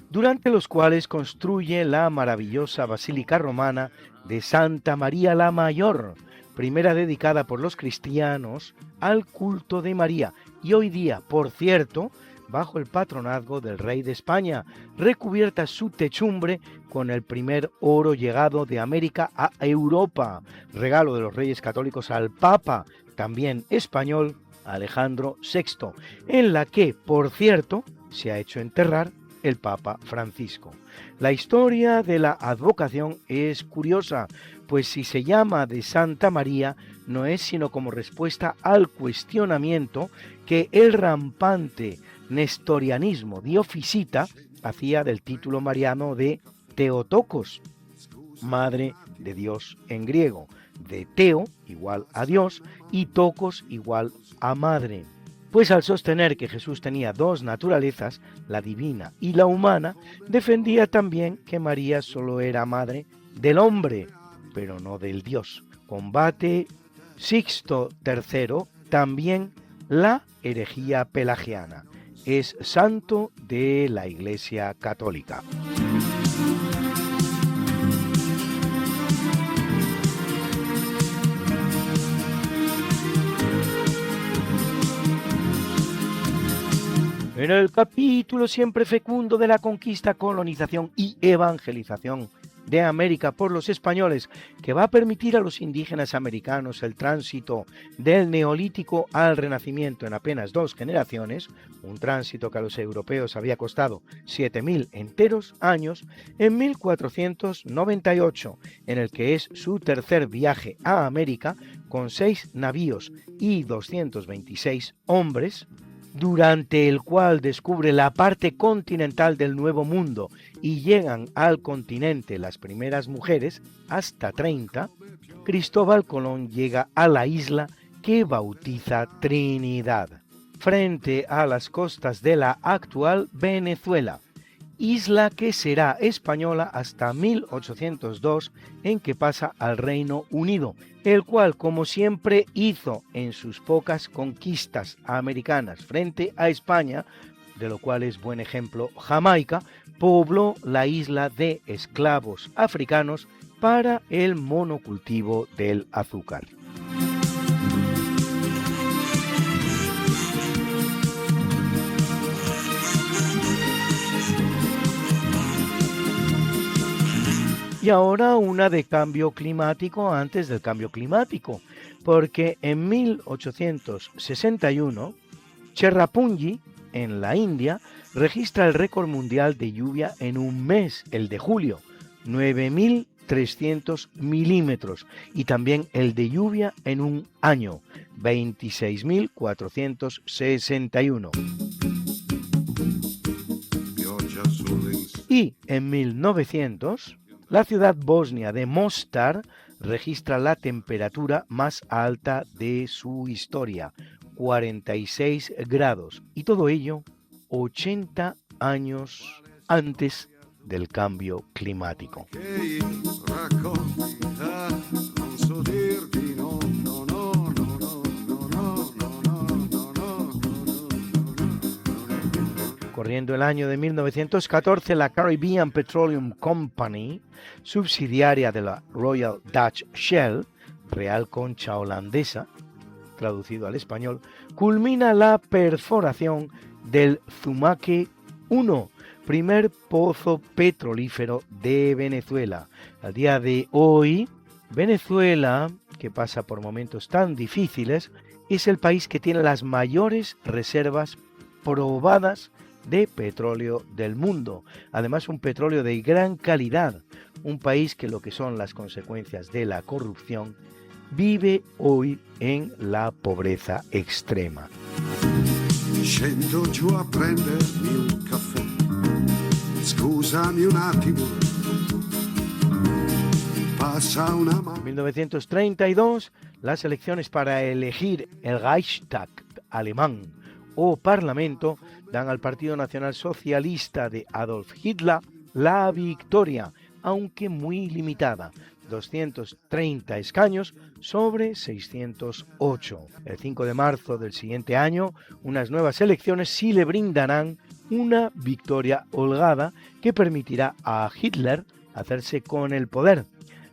durante los cuales construye la maravillosa Basílica Romana de Santa María la Mayor, primera dedicada por los cristianos al culto de María, y hoy día, por cierto, bajo el patronazgo del rey de España, recubierta su techumbre con el primer oro llegado de América a Europa, regalo de los Reyes Católicos al Papa, también español, Alejandro VI, en la que, por cierto, se ha hecho enterrar el Papa Francisco. La historia de la advocación es curiosa, pues si se llama de Santa María, no es sino como respuesta al cuestionamiento que el rampante nestorianismo diofisita hacía del título mariano de Theotokos, madre de Dios en griego, de Teo igual a Dios y Tokos igual a madre. Pues al sostener que Jesús tenía dos naturalezas, la divina y la humana, defendía también que María solo era madre del hombre, pero no del Dios. Combate Sixto III también la herejía pelagiana. es santo de la Iglesia Católica. En el capítulo siempre fecundo de la conquista, colonización y evangelización de América por los españoles, que va a permitir a los indígenas americanos el tránsito del Neolítico al Renacimiento en apenas 2 generaciones, un tránsito que a los europeos había costado 7.000 enteros años, en 1498, en el que es su tercer viaje a América, con 6 navíos y 226 hombres, durante el cual descubre la parte continental del Nuevo Mundo y llegan al continente las primeras mujeres, hasta 30, Cristóbal Colón llega a la isla que bautiza Trinidad, frente a las costas de la actual Venezuela, isla que será española hasta 1802, en que pasa al Reino Unido, el cual, como siempre hizo en sus pocas conquistas americanas frente a España, de lo cual es buen ejemplo Jamaica, pobló la isla de esclavos africanos para el monocultivo del azúcar. Y ahora una de cambio climático antes del cambio climático, porque en 1861, Cherrapunji, en la India, registra el récord mundial de lluvia en un mes, el de julio, 9.300 milímetros, y también el de lluvia en un año, 26.461. Y en 1900, la ciudad bosnia de Mostar registra la temperatura más alta de su historia, 46 grados, y todo ello 80 años antes del cambio climático. Corriendo el año de 1914, la Caribbean Petroleum Company, subsidiaria de la Royal Dutch Shell, Real Concha Holandesa, traducido al español, culmina la perforación del Zumaque 1, primer pozo petrolífero de Venezuela. Al día de hoy, Venezuela, que pasa por momentos tan difíciles, es el país que tiene las mayores reservas probadas de petróleo del mundo. Además, un petróleo de gran calidad, un país que lo que son las consecuencias de la corrupción vive hoy en la pobreza extrema. Scendo giù a prendermi un caffè, scusami un attimo, pasa una mano. En 1932, las elecciones para elegir el Reichstag alemán o Parlamento dan al Partido Nacional Socialista de Adolf Hitler la victoria, aunque muy limitada, 230 escaños sobre 608. El 5 de marzo del siguiente año, unas nuevas elecciones sí le brindarán una victoria holgada que permitirá a Hitler hacerse con el poder,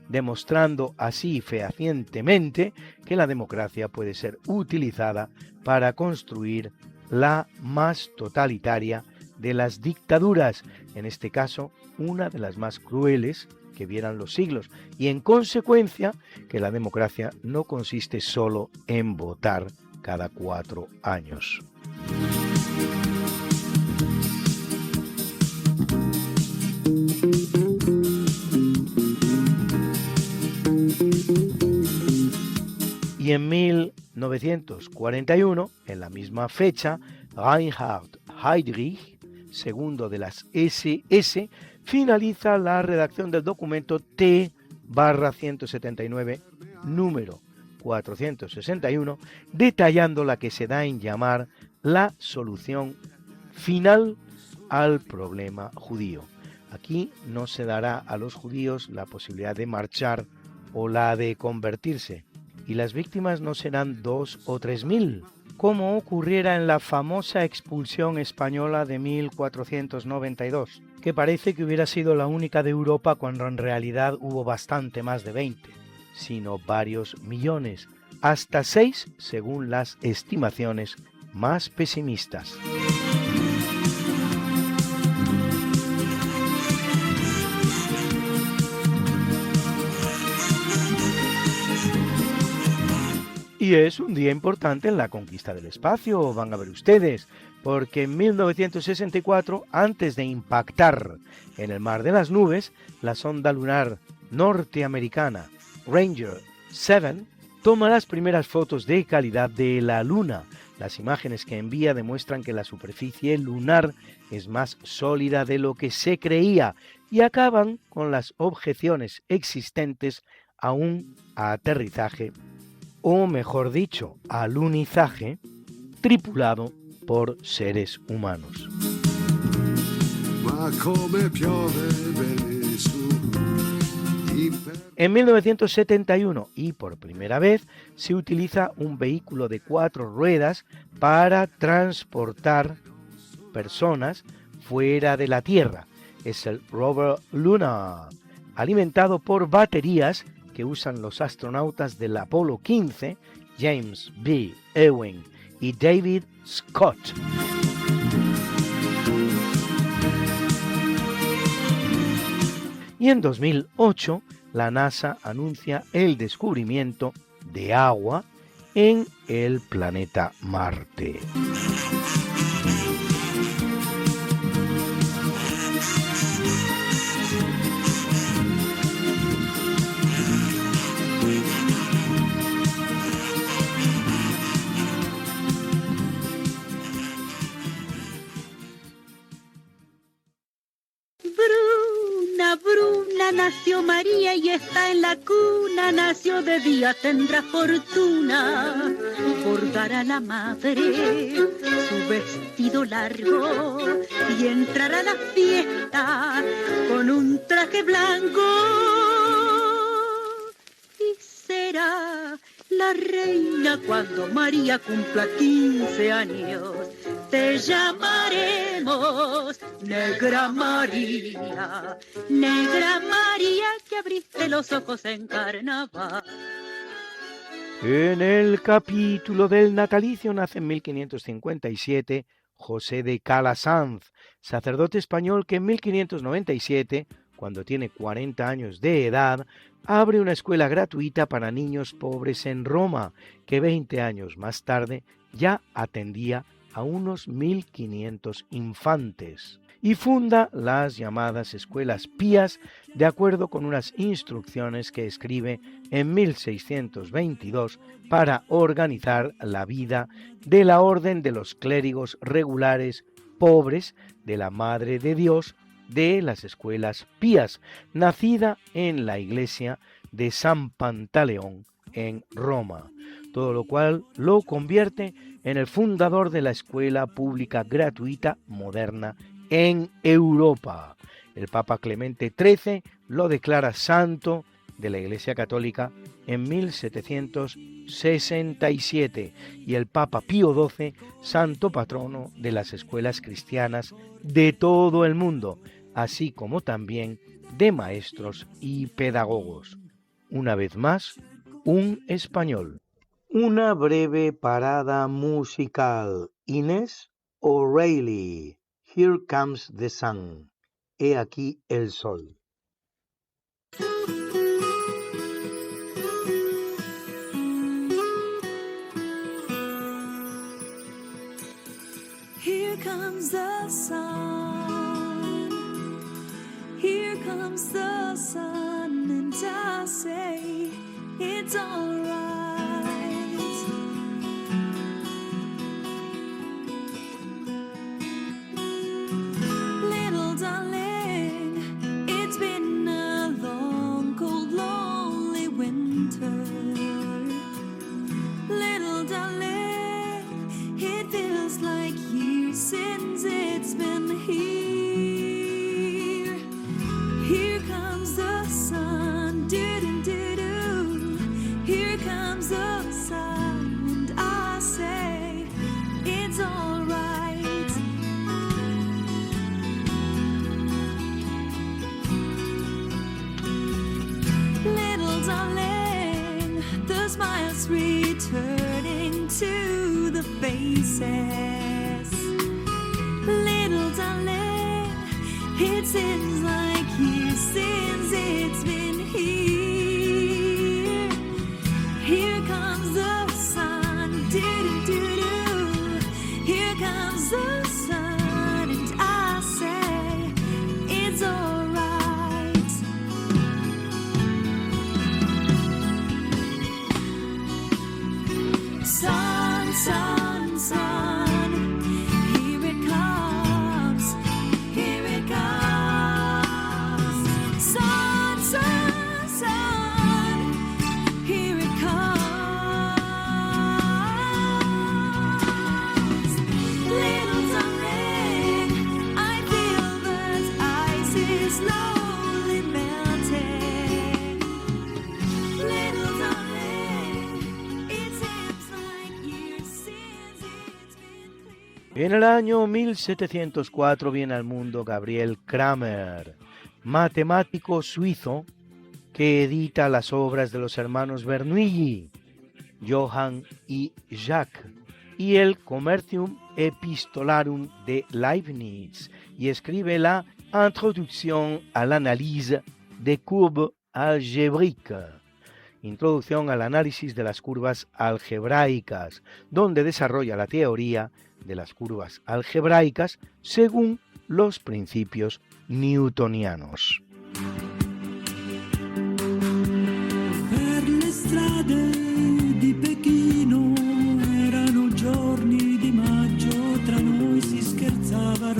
demostrando así fehacientemente que la democracia puede ser utilizada para construir la más totalitaria de las dictaduras, en este caso una de las más crueles que vieran los siglos, y en consecuencia que la democracia no consiste solo en votar cada 4 años. Y en 1941, en la misma fecha, Reinhard Heydrich, segundo de las SS, finaliza la redacción del documento T/179, número 461, detallando la que se da en llamar la solución final al problema judío. Aquí no se dará a los judíos la posibilidad de marchar o la de convertirse, y las víctimas no serán 2 o 3.000, como ocurriera en la famosa expulsión española de 1492, que parece que hubiera sido la única de Europa cuando en realidad hubo bastante más de 20, sino varios millones, hasta 6 según las estimaciones más pesimistas. Y es un día importante en la conquista del espacio, van a ver ustedes, porque en 1964, antes de impactar en el mar de las nubes, la sonda lunar norteamericana Ranger 7 toma las primeras fotos de calidad de la Luna. Las imágenes que envía demuestran que la superficie lunar es más sólida de lo que se creía y acaban con las objeciones existentes a un aterrizaje, o mejor dicho, alunizaje, tripulado por seres humanos. En 1971, y por primera vez, se utiliza un vehículo de 4 ruedas para transportar personas fuera de la Tierra. Es el rover Luna, alimentado por baterías que usan los astronautas del Apolo 15, James B. Ewing y David Scott. Y en 2008, la NASA anuncia el descubrimiento de agua en el planeta Marte. Bruna, nació María y está en la cuna, nació de día, tendrá fortuna, bordará la madre su vestido largo y entrará a la fiesta con un traje blanco y será la reina cuando María cumpla 15 años. Te llamaremos Negra María, Negra María que abriste los ojos en carnaval. En el capítulo del natalicio nace en 1557 José de Calasanz, sacerdote español que en 1597, cuando tiene 40 años de edad, abre una escuela gratuita para niños pobres en Roma, que 20 años más tarde ya atendía a unos 1.500 infantes, y funda las llamadas escuelas pías de acuerdo con unas instrucciones que escribe en 1622 para organizar la vida de la orden de los clérigos regulares pobres de la Madre de Dios de las escuelas pías, nacida en la iglesia de San Pantaleón en Roma, todo lo cual lo convierte en el fundador de la escuela pública gratuita moderna en Europa. El Papa Clemente XIII lo declara santo de la Iglesia Católica en 1767 y el Papa Pío XII santo patrono de las escuelas cristianas de todo el mundo, así como también de maestros y pedagogos. Una vez más, un español. Una breve parada musical. Inés O'Reilly, Here Comes the Sun. He aquí el sol. Here comes the sun. Here comes the sun, and I say it's all right. Little darling, it's been a long, cold, lonely winter. Little darling, it feels like years since it's been here. Here comes the sun, do-do-do-do. Here comes the sun, and I say just returning to the faces. Little darling, it seems like years since it's been here. Here comes the sun, do-do-do-do. Here comes the sun, and I say it's alright. Sun, sun, sun, here it comes, here it comes. Sun, sun, sun, here it comes. Little darling, I feel that ice is slowly melting. Little darling, it seems like years since it's been clear. En el año 1704 viene al mundo Gabriel Kramer, matemático suizo que edita las obras de los hermanos Bernoulli, Johann y Jacques, y el Commercium Epistolarum de Leibniz, y escribe la Introduction à l'analyse des courbes algébriques, Introducción al análisis de las curvas algebraicas, donde desarrolla la teoría de las curvas algebraicas según los principios newtonianos. Per le strade di Pechino erano giorni di maggio, tra noi si scherzava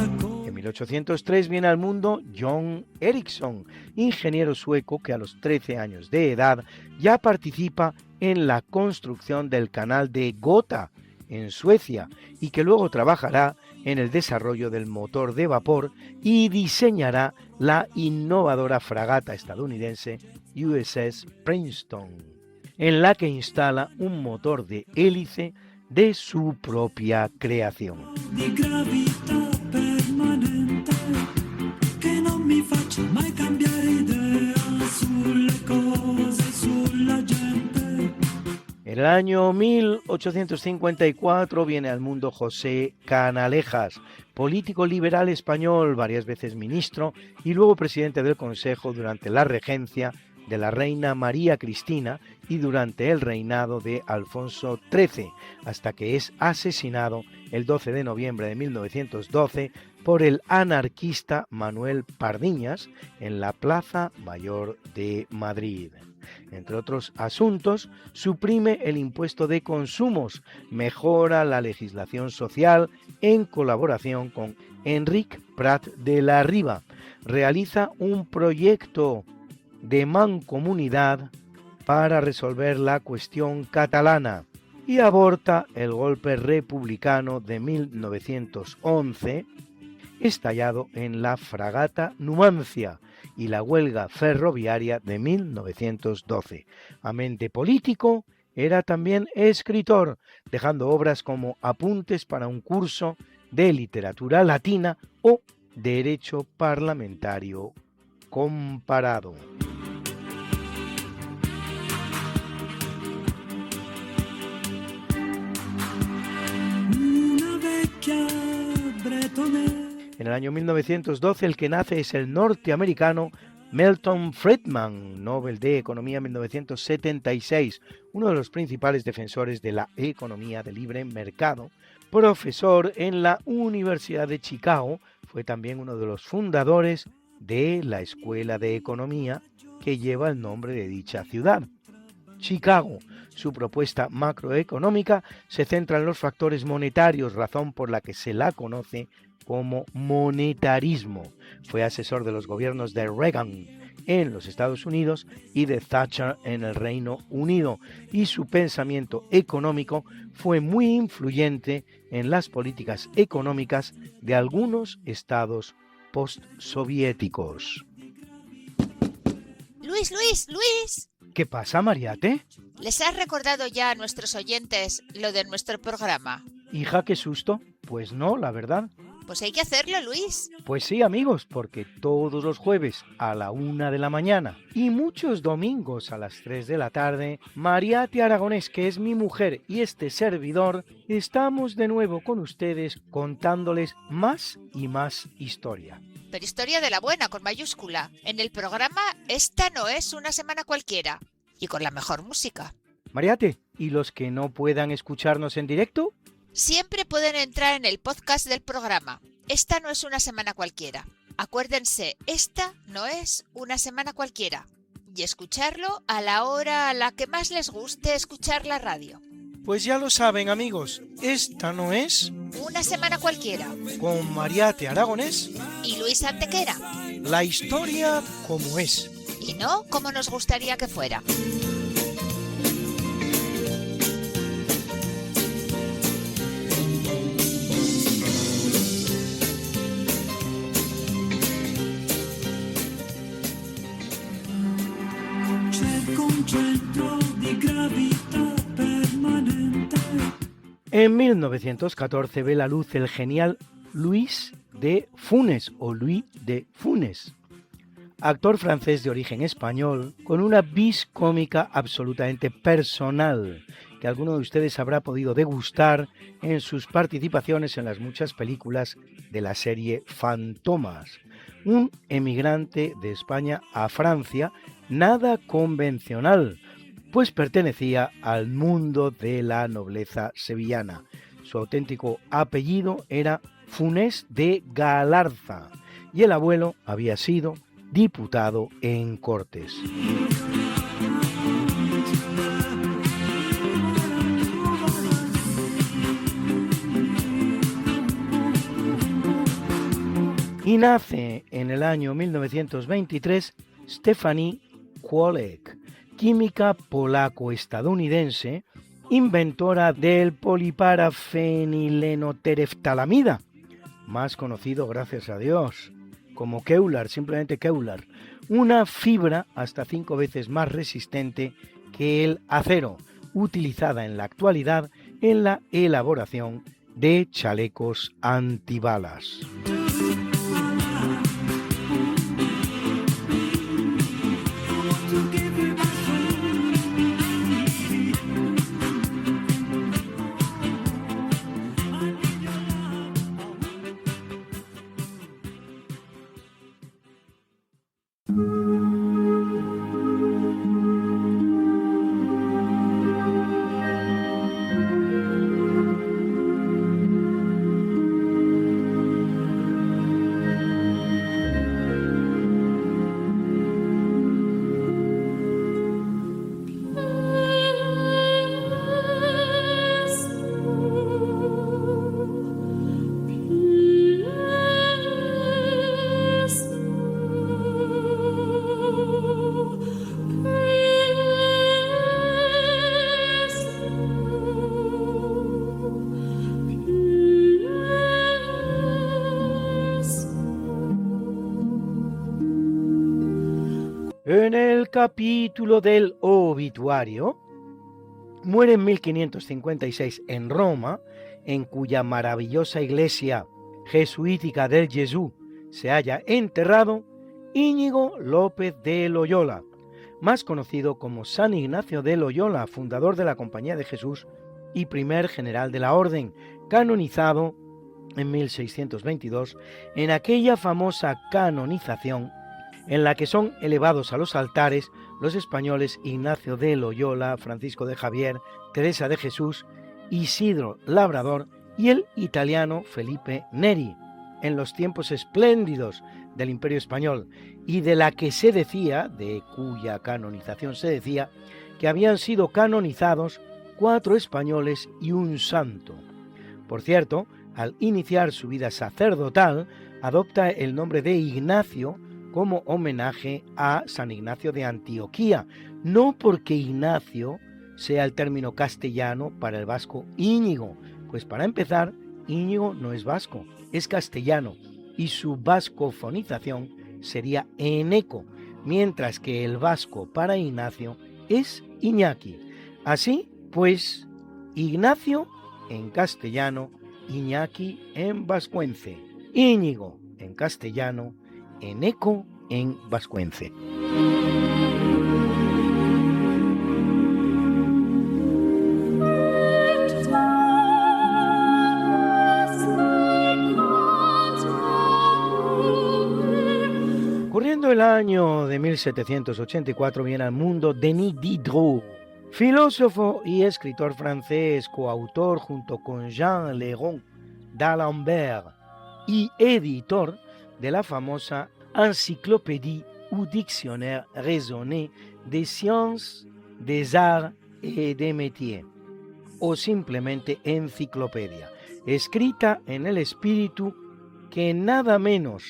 En 1803 viene al mundo John Ericsson, ingeniero sueco que a los 13 años de edad ya participa en la construcción del canal de Gotha en Suecia y que luego trabajará en el desarrollo del motor de vapor y diseñará la innovadora fragata estadounidense USS Princeton, en la que instala un motor de hélice de su propia creación. di gravità permanente che non mi faccia mai cambiare idea sulle cose, sulla gente. En el año 1854 viene al mundo José Canalejas, político liberal español, varias veces ministro y luego presidente del Consejo durante la regencia de la reina María Cristina y durante el reinado de Alfonso XIII, hasta que es asesinado el 12 de noviembre de 1912 por el anarquista Manuel Pardiñas en la Plaza Mayor de Madrid. Entre otros asuntos, suprime el impuesto de consumos, mejora la legislación social en colaboración con Enric Prat de la Riba, realiza un proyecto de mancomunidad para resolver la cuestión catalana y aborta el golpe republicano de 1911, estallado en la fragata Numancia, y la huelga ferroviaria de 1912. Amén de político, era también escritor, dejando obras como Apuntes para un curso de literatura latina o Derecho parlamentario comparado. Una vecchia bretone. En el año 1912 el que nace es el norteamericano Milton Friedman, Nobel de Economía 1976, uno de los principales defensores de la economía de libre mercado, profesor en la Universidad de Chicago, fue también uno de los fundadores de la Escuela de Economía que lleva el nombre de dicha ciudad. Chicago. Su propuesta macroeconómica se centra en los factores monetarios, razón por la que se la conoce como monetarismo. Fue asesor de los gobiernos de Reagan en los Estados Unidos y de Thatcher en el Reino Unido, y su pensamiento económico fue muy influyente en las políticas económicas de algunos estados postsoviéticos. Luis. ¿Qué pasa, Mariate? ¿Les has recordado ya a nuestros oyentes lo de nuestro programa? Hija, qué susto. Pues no, la verdad. Pues hay que hacerlo, Luis. Pues sí, amigos, porque todos los jueves a la 1 de la mañana y muchos domingos a las 3 de la tarde, Mariate Aragonés, que es mi mujer, y este servidor, estamos de nuevo con ustedes contándoles más y más historia. Pero historia de la buena, con mayúscula. En el programa Esta no es una semana cualquiera. Y con la mejor música. Mariate, ¿y los que no puedan escucharnos en directo? Siempre pueden entrar en el podcast del programa. Esta no es una semana cualquiera. Acuérdense, esta no es una semana cualquiera. Y escucharlo a la hora a la que más les guste escuchar la radio. Pues ya lo saben, amigos, esta no es Una semana cualquiera. con Mariate Aragonés, Y Luis Antequera. la historia como es. Y no como nos gustaría que fuera. En 1914 ve la luz el genial Louis de Funès o Louis de Funès, actor francés de origen español con una vis cómica absolutamente personal que alguno de ustedes habrá podido degustar en sus participaciones en las muchas películas de la serie Fantomas, un emigrante de España a Francia nada convencional, pues pertenecía al mundo de la nobleza sevillana. Su auténtico apellido era Funès de Galarza y el abuelo había sido diputado en Cortes. Y nace en el año 1923 Stephanie Kwolek, química polaco-estadounidense, inventora del poliparafenilenotereftalamida, más conocido, gracias a Dios, como Kevlar, simplemente Kevlar, una fibra hasta 5 veces más resistente que el acero, utilizada en la actualidad en la elaboración de chalecos antibalas. En el capítulo del obituario, muere en 1556 en Roma, en cuya maravillosa iglesia jesuítica del Jesús se halla enterrado, Íñigo López de Loyola, más conocido como San Ignacio de Loyola, fundador de la Compañía de Jesús y primer general de la Orden, canonizado en 1622 en aquella famosa canonización en la que son elevados a los altares los españoles Ignacio de Loyola, Francisco de Javier, Teresa de Jesús, Isidro Labrador y el italiano Felipe Neri, en los tiempos espléndidos del Imperio Español, y de la que se decía, de cuya canonización se decía, que habían sido canonizados 4 españoles y un santo. Por cierto, al iniciar su vida sacerdotal, adopta el nombre de Ignacio como homenaje a San Ignacio de Antioquía, no porque Ignacio sea el término castellano para el vasco Íñigo, pues para empezar, Íñigo no es vasco, es castellano, y su vascofonización sería Eneco, mientras que el vasco para Ignacio es Iñaki. Así pues, Ignacio en castellano, Iñaki en vascuence. Íñigo en castellano, Eneco en vascuence. Corriendo el año de 1784 viene al mundo Denis Diderot, filósofo y escritor francés, coautor junto con Jean Léron d'Alembert y editor de la famosa Encyclopédie ou Dictionnaire raisonné des sciences, des arts et des métiers, o simplemente enciclopedia, escrita en el espíritu que nada menos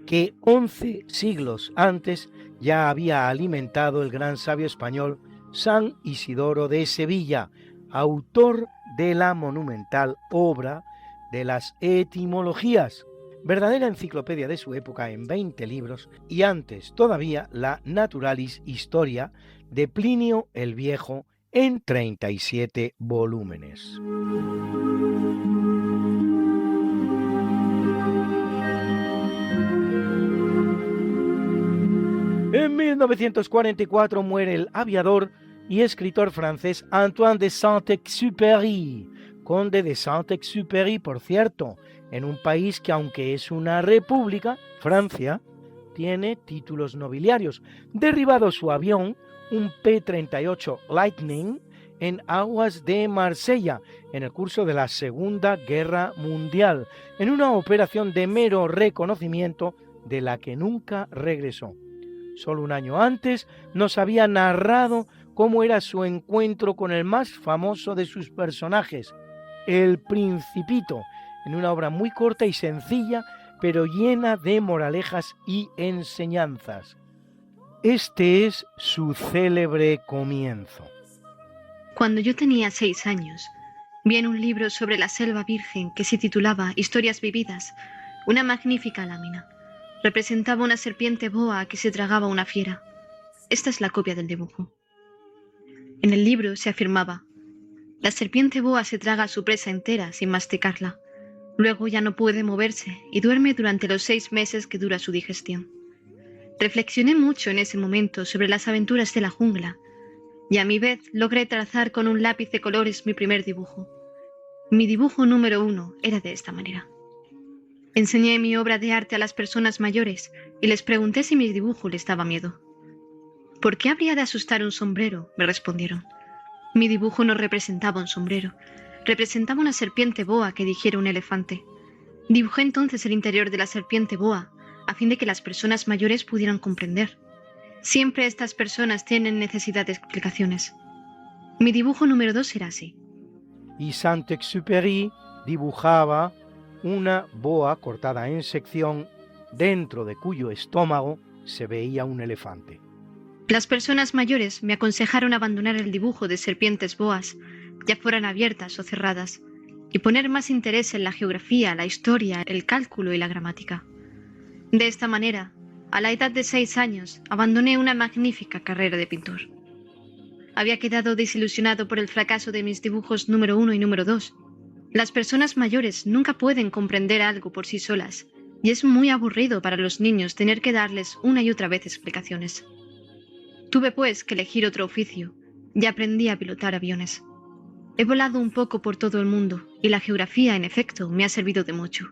que 11 siglos antes ya había alimentado el gran sabio español San Isidoro de Sevilla, autor de la monumental obra de las etimologías, verdadera enciclopedia de su época en 20 libros, y antes todavía la Naturalis Historia de Plinio el Viejo en 37 volúmenes. En 1944 muere el aviador y escritor francés Antoine de Saint-Exupéry, conde de Saint-Exupéry, por cierto, en un país que, aunque es una república, Francia, tiene títulos nobiliarios. Derribado su avión, un P-38 Lightning, en aguas de Marsella, en el curso de la Segunda Guerra Mundial, en una operación de mero reconocimiento de la que nunca regresó. Solo un año antes nos había narrado cómo era su encuentro con el más famoso de sus personajes, el Principito, en una obra muy corta y sencilla, pero llena de moralejas y enseñanzas. Este es su célebre comienzo. Cuando yo tenía 6 años, vi en un libro sobre la selva virgen que se titulaba Historias vividas, una magnífica lámina. Representaba una serpiente boa que se tragaba una fiera. Esta es la copia del dibujo. En el libro se afirmaba: la serpiente boa se traga a su presa entera sin masticarla. Luego ya no puede moverse y duerme durante los 6 meses que dura su digestión. Reflexioné mucho en ese momento sobre las aventuras de la jungla y a mi vez logré trazar con un lápiz de colores mi primer dibujo. Mi dibujo número 1 era de esta manera. Enseñé mi obra de arte a las personas mayores y les pregunté si mi dibujo les daba miedo. ¿Por qué habría de asustar un sombrero?, me respondieron. Mi dibujo no representaba un sombrero, representaba una serpiente boa que digiere un elefante. Dibujé entonces el interior de la serpiente boa, a fin de que las personas mayores pudieran comprender. Siempre estas personas tienen necesidad de explicaciones. Mi dibujo número 2 era así. Y Saint-Exupéry dibujaba una boa cortada en sección, dentro de cuyo estómago se veía un elefante. Las personas mayores me aconsejaron abandonar el dibujo de serpientes boas, ya fueran abiertas o cerradas, y poner más interés en la geografía, la historia, el cálculo y la gramática. De esta manera, a la edad de 6 años, abandoné una magnífica carrera de pintor. Había quedado desilusionado por el fracaso de mis dibujos número 1 y número 2. Las personas mayores nunca pueden comprender algo por sí solas, y es muy aburrido para los niños tener que darles una y otra vez explicaciones. Tuve pues que elegir otro oficio, y aprendí a pilotar aviones. He volado un poco por todo el mundo, y la geografía, en efecto, me ha servido de mucho.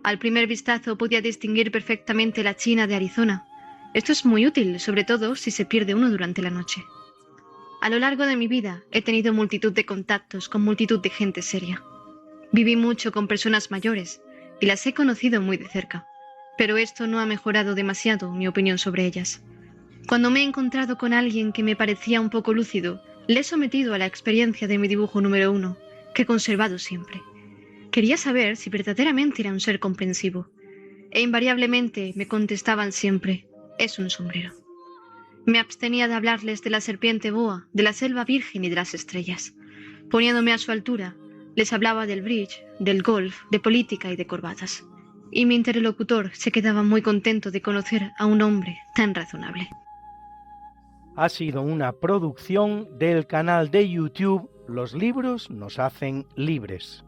Al primer vistazo podía distinguir perfectamente la China de Arizona. Esto es muy útil, sobre todo si se pierde uno durante la noche. A lo largo de mi vida he tenido multitud de contactos con multitud de gente seria. Viví mucho con personas mayores y las he conocido muy de cerca, pero esto no ha mejorado demasiado mi opinión sobre ellas. Cuando me he encontrado con alguien que me parecía un poco lúcido, le he sometido a la experiencia de mi dibujo número 1, que he conservado siempre. Quería saber si verdaderamente era un ser comprensivo, e invariablemente me contestaban siempre: es un sombrero. Me abstenía de hablarles de la serpiente boa, de la selva virgen y de las estrellas. Poniéndome a su altura, les hablaba del bridge, del golf, de política y de corbatas. Y mi interlocutor se quedaba muy contento de conocer a un hombre tan razonable. Ha sido una producción del canal de YouTube Los libros nos hacen libres.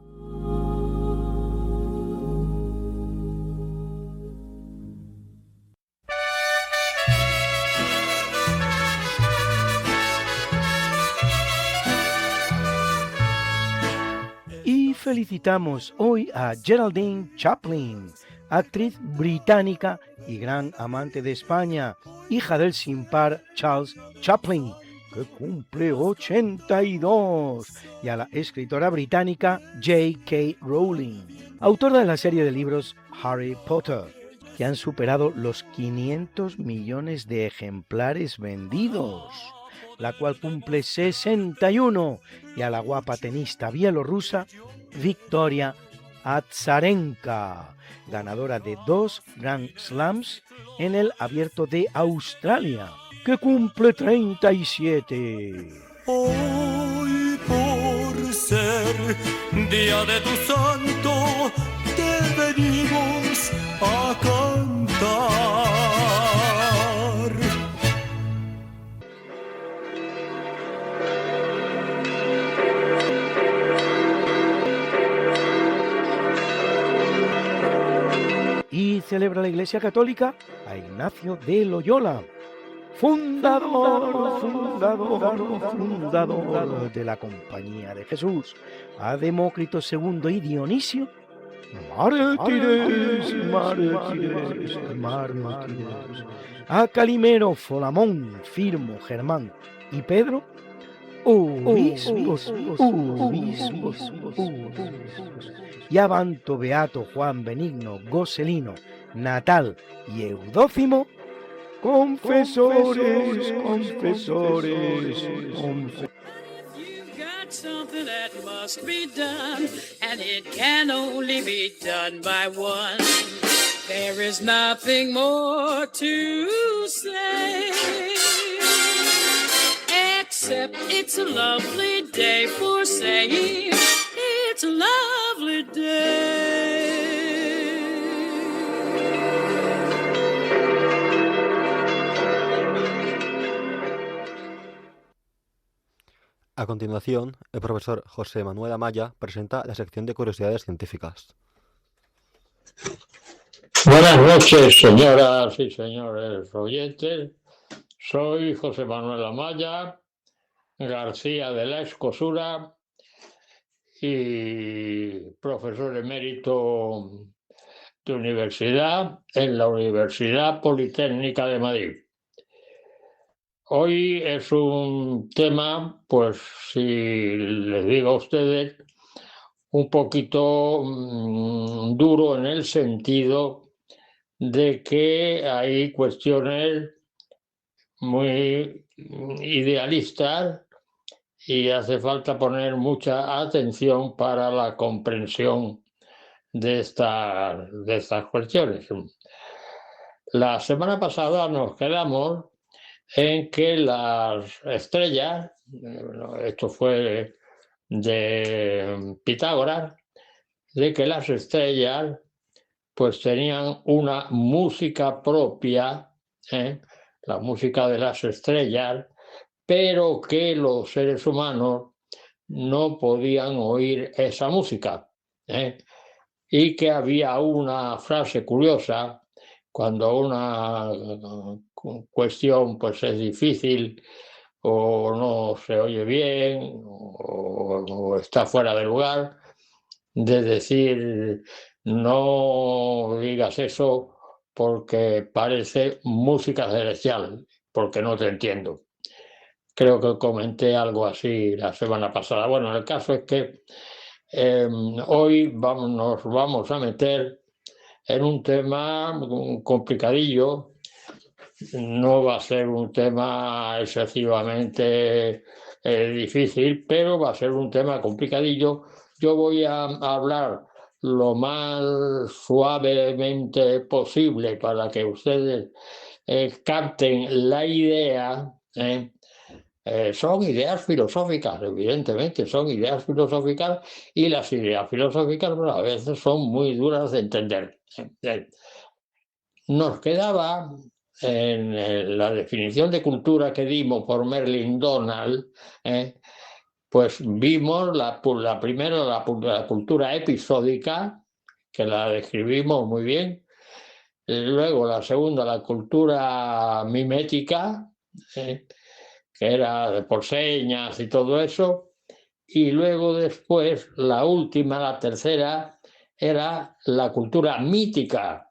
felicitamos hoy a Geraldine Chaplin, actriz británica y gran amante de España, hija del sin par Charles Chaplin, que cumple 82, y a la escritora británica J.K. Rowling, autora de la serie de libros Harry Potter, que han superado los 500 millones de ejemplares vendidos, la cual cumple 61, y a la guapa tenista bielorrusa Victoria Azarenka, ganadora de 2 Grand Slams en el Abierto de Australia, que cumple 37. Hoy por ser día de tu santo te venimos a cantar. Y celebra la Iglesia Católica a Ignacio de Loyola, fundador de la Compañía de Jesús, a Demócrito II y Dionisio, mártires, a Calimero, Folamón, Firmo, Germán y Pedro, obispos, y a Banto, Beato, Juan, Benigno, Goselino, Natal y Eudócimo, confesores. Got something that must be done, and it can only be done by one. There is nothing more to say, except it's a lovely day for saying it's a lovely day. A continuación, el profesor José Manuel Amaya presenta la sección de curiosidades científicas. Buenas noches, señoras y señores oyentes. Soy José Manuel Amaya García de la Escosura y profesor emérito de universidad en la Universidad Politécnica de Madrid. Hoy es un tema, pues si les digo a ustedes, un poquito duro en el sentido de que hay cuestiones muy idealistas y hace falta poner mucha atención para la comprensión de estas cuestiones. La semana pasada nos quedamos en que las estrellas, esto fue de Pitágoras, de que las estrellas pues tenían una música propia, la música de las estrellas, pero que los seres humanos no podían oír esa música, y que había una frase curiosa cuando una cuestión pues es difícil o no se oye bien o está fuera de lugar, de decir no digas eso porque parece música celestial, porque no te entiendo. Creo que comenté algo así la semana pasada. Bueno, el caso es que hoy nos vamos a meter en un tema complicadillo. No va a ser un tema excesivamente difícil, pero va a ser un tema complicadillo. Yo voy a hablar lo más suavemente posible para que ustedes capten la idea. Son ideas filosóficas, evidentemente, son ideas filosóficas, y las ideas filosóficas a veces son muy duras de entender. Nos quedaba en la definición de cultura que dimos por Merlin Donald, pues vimos la cultura episódica, que la describimos muy bien. Luego la segunda, la cultura mimética, que era por señas y todo eso. y luego después la última, la tercera, era la cultura mítica.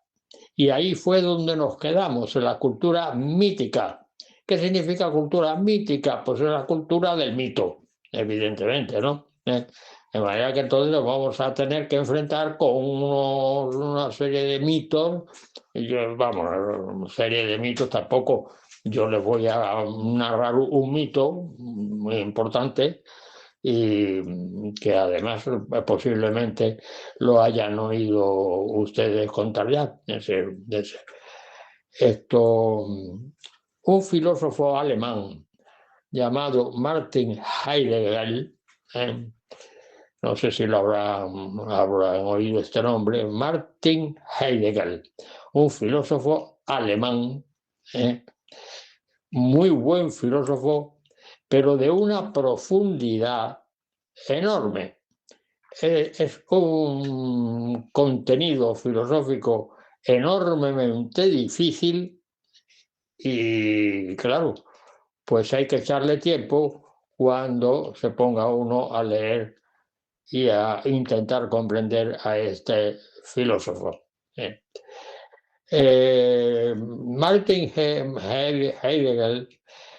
Y ahí fue donde nos quedamos, en la cultura mítica. ¿Qué significa cultura mítica? Pues es la cultura del mito, evidentemente, ¿no? De manera que entonces nos vamos a tener que enfrentar con una serie de mitos. Y vamos, una serie de mitos tampoco. Yo les voy a narrar un mito muy importante y que además posiblemente lo hayan oído ustedes contar ya. Un filósofo alemán llamado Martin Heidegger, no sé si lo habrán oído este nombre, Martin Heidegger, un filósofo alemán, muy buen filósofo, pero de una profundidad enorme. Es un contenido filosófico enormemente difícil y, claro, pues hay que echarle tiempo cuando se ponga uno a leer y a intentar comprender a este filósofo. Martin Heidegger,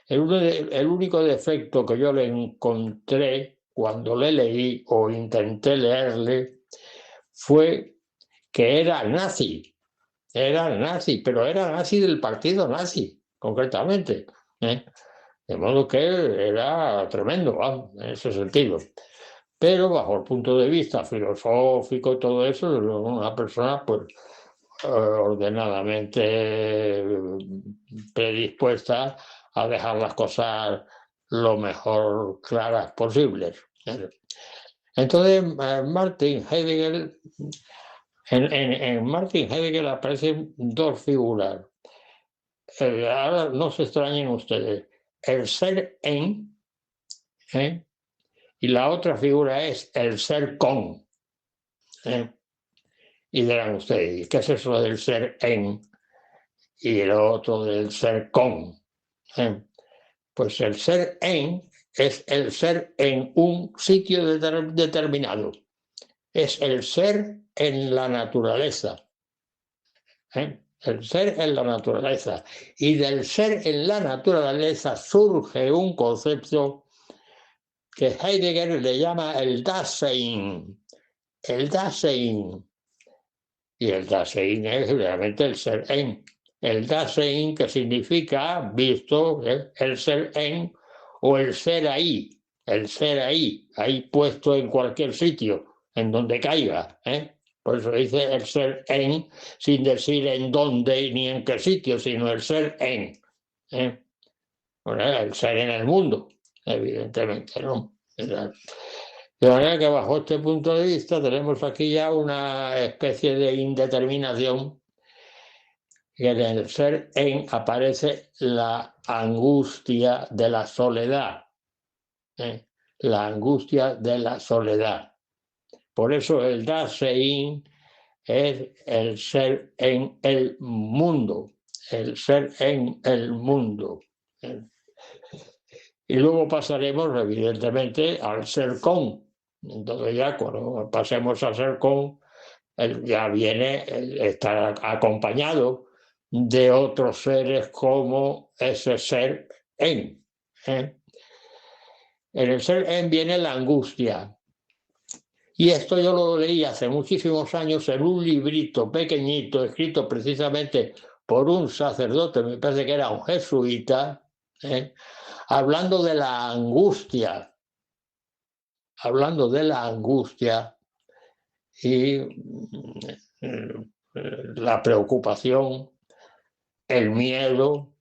el único defecto que yo le encontré cuando le leí o intenté leerle fue que era nazi, pero era nazi del partido nazi, concretamente. De modo que era tremendo, en ese sentido. Pero bajo el punto de vista filosófico y todo eso, una persona pues ordenadamente predispuesta a dejar las cosas lo mejor claras posibles. Entonces, Martin Heidegger, en Martin Heidegger aparecen dos figuras. Ahora no se extrañen ustedes. El ser en, y la otra figura es el ser con. Y dirán ustedes, ¿qué es eso del ser en y el otro del ser con? Pues el ser en es el ser en un sitio determinado. Es el ser en la naturaleza. El ser en la naturaleza. Y del ser en la naturaleza surge un concepto que Heidegger le llama el Dasein. El Dasein. Y el Dasein es realmente el ser en. El Dasein, que significa, visto, el ser en o el ser ahí. El ser ahí puesto en cualquier sitio, en donde caiga. Por eso dice el ser en, sin decir en dónde ni en qué sitio, sino el ser en. Bueno, el ser en el mundo, evidentemente, ¿no? De manera que bajo este punto de vista tenemos aquí ya una especie de indeterminación, que en el ser en aparece la angustia de la soledad. La angustia de la soledad. Por eso el Dasein es el ser en el mundo. El ser en el mundo. Y luego pasaremos, evidentemente, al ser con. Entonces ya cuando pasemos al ser con, ya viene estar acompañado de otros seres como ese ser en. En el ser en viene la angustia. Y esto yo lo leí hace muchísimos años en un librito pequeñito, escrito precisamente por un sacerdote, me parece que era un jesuita, hablando de la angustia. Hablando de la angustia y la preocupación, el miedo.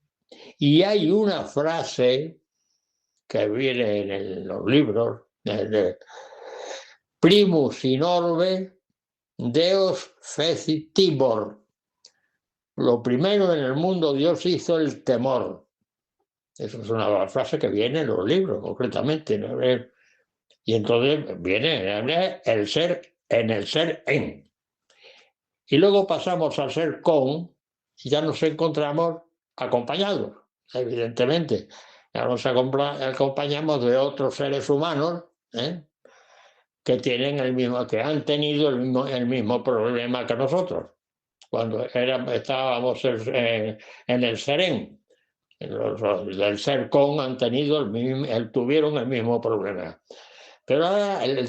Y hay una frase que viene en los libros, de primus in orbe Deus fecit timor. Lo primero en el mundo Dios hizo el temor. Eso es una frase que viene en los libros, concretamente, ¿no? Y entonces viene el ser en el ser en. Y luego pasamos al ser con y ya nos encontramos acompañados, evidentemente. Ya nos acompañamos de otros seres humanos, que tienen que han tenido el mismo problema que nosotros. Cuando estábamos en el Serén, los del Sercon han tenido tuvieron el mismo problema. Pero ahora el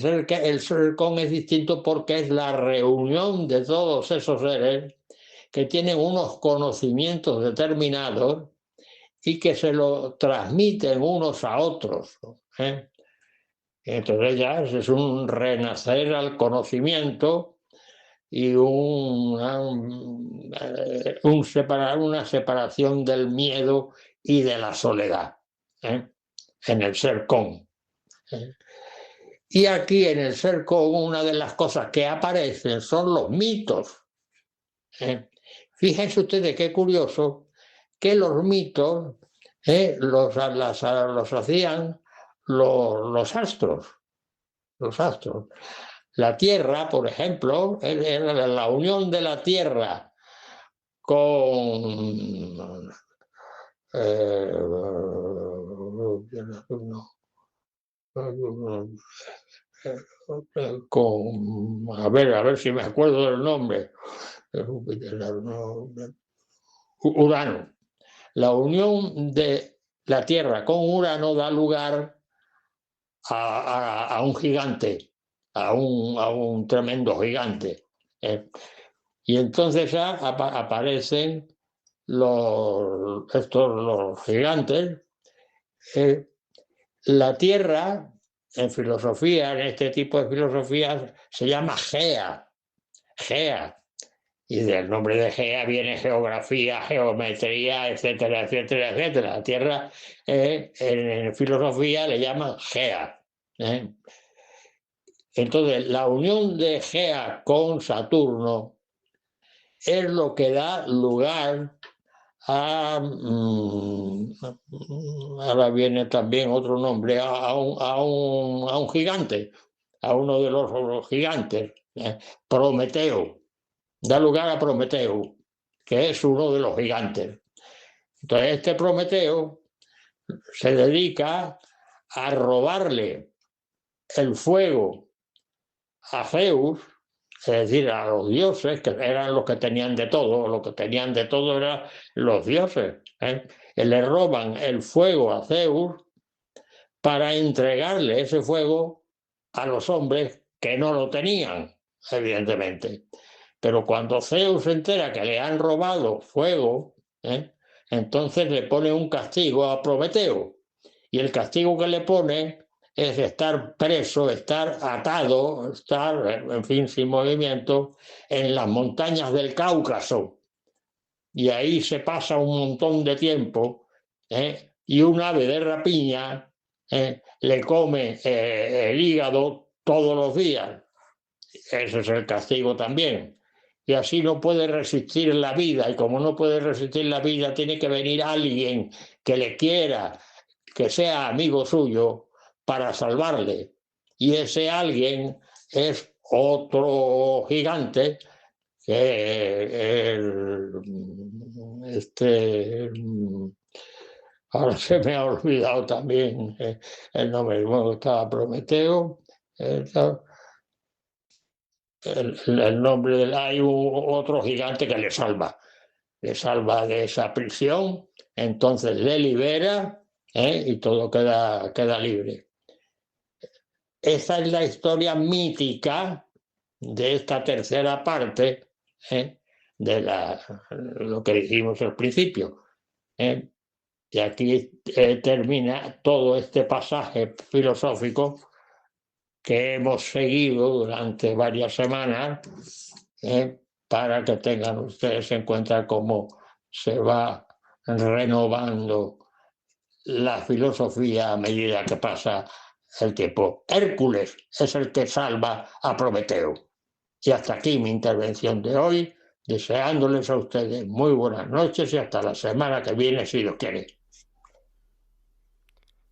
Sercon es distinto porque es la reunión de todos esos seres que tienen unos conocimientos determinados y que se lo transmiten unos a otros. Entonces ya es un renacer al conocimiento y una separación del miedo y de la soledad en el Sercon. Y aquí en el Sercon una de las cosas que aparecen son los mitos. Fíjense ustedes qué curioso que los mitos los hacían los astros. Los astros. La Tierra, por ejemplo, era la unión de la Tierra con a ver si me acuerdo del nombre. Urano. La unión de la Tierra con Urano da lugar a un gigante, a un tremendo gigante. Y entonces ya aparecen los gigantes. La Tierra, en filosofía, en este tipo de filosofías, se llama Gea. Gea. Y del nombre de Gea viene geografía, geometría, etcétera, etcétera, etcétera. La Tierra en filosofía le llaman Gea. Entonces, la unión de Gea con Saturno es lo que da lugar a... ahora viene también otro nombre, a un gigante, a uno de los gigantes, Prometeo. Da lugar a Prometeo, que es uno de los gigantes. Entonces, este Prometeo se dedica a robarle el fuego a Zeus, es decir, a los dioses, que eran los que tenían de todo, lo que tenían de todo eran los dioses. Le roban el fuego a Zeus para entregarle ese fuego a los hombres que no lo tenían, evidentemente. Pero cuando Zeus se entera que le han robado fuego, entonces le pone un castigo a Prometeo. Y el castigo que le pone es estar preso, estar atado, estar, en fin, sin movimiento, en las montañas del Cáucaso. Y ahí se pasa un montón de tiempo, y un ave de rapiña le come el hígado todos los días. Ese es el castigo también. Y así no puede resistir la vida, y como no puede resistir la vida, tiene que venir alguien que le quiera, que sea amigo suyo, para salvarle. Y ese alguien es otro gigante, que ahora se me ha olvidado también el nombre. Bueno, estaba Prometeo. El nombre hay otro gigante que le salva de esa prisión, entonces le libera y todo queda libre. Esa es la historia mítica de esta tercera parte de lo que dijimos al principio. Y aquí termina todo este pasaje filosófico que hemos seguido durante varias semanas para que tengan ustedes en cuenta cómo se va renovando la filosofía a medida que pasa el tiempo. Hércules es el que salva a Prometeo. Y hasta aquí mi intervención de hoy, deseándoles a ustedes muy buenas noches y hasta la semana que viene, si Dios quiere.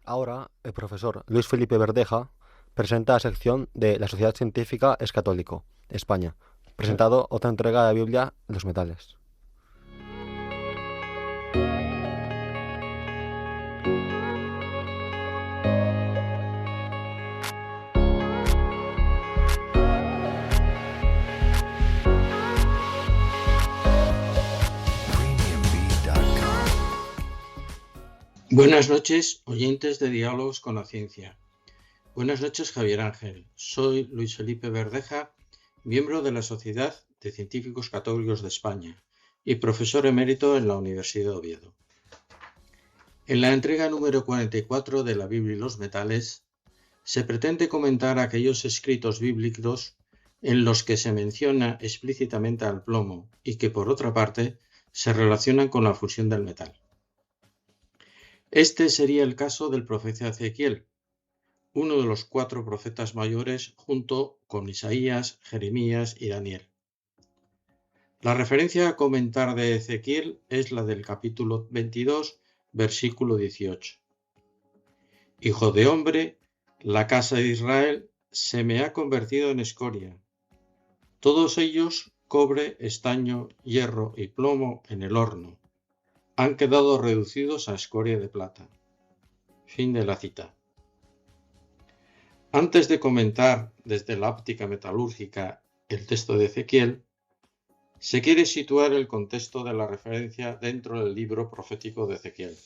Ahora, el profesor Luis Felipe Verdeja presenta la sección de La Sociedad Científica es Católico, España, presentado otra entrega de la Biblia, Los Metales. Buenas noches, oyentes de Diálogos con la Ciencia. Buenas noches, Javier Ángel. Soy Luis Felipe Verdeja, miembro de la Sociedad de Científicos Católicos de España y profesor emérito en la Universidad de Oviedo. En la entrega número 44 de la Biblia y los metales, se pretende comentar aquellos escritos bíblicos en los que se menciona explícitamente al plomo y que, por otra parte, se relacionan con la fusión del metal. Este sería el caso del profeta Ezequiel, uno de los 4 profetas mayores junto con Isaías, Jeremías y Daniel. La referencia a comentar de Ezequiel es la del capítulo 22, versículo 18. Hijo de hombre, la casa de Israel se me ha convertido en escoria. Todos ellos, cobre, estaño, hierro y plomo en el horno, han quedado reducidos a escoria de plata. Fin de la cita. Antes de comentar desde la óptica metalúrgica el texto de Ezequiel, se quiere situar el contexto de la referencia dentro del libro profético de Ezequiel.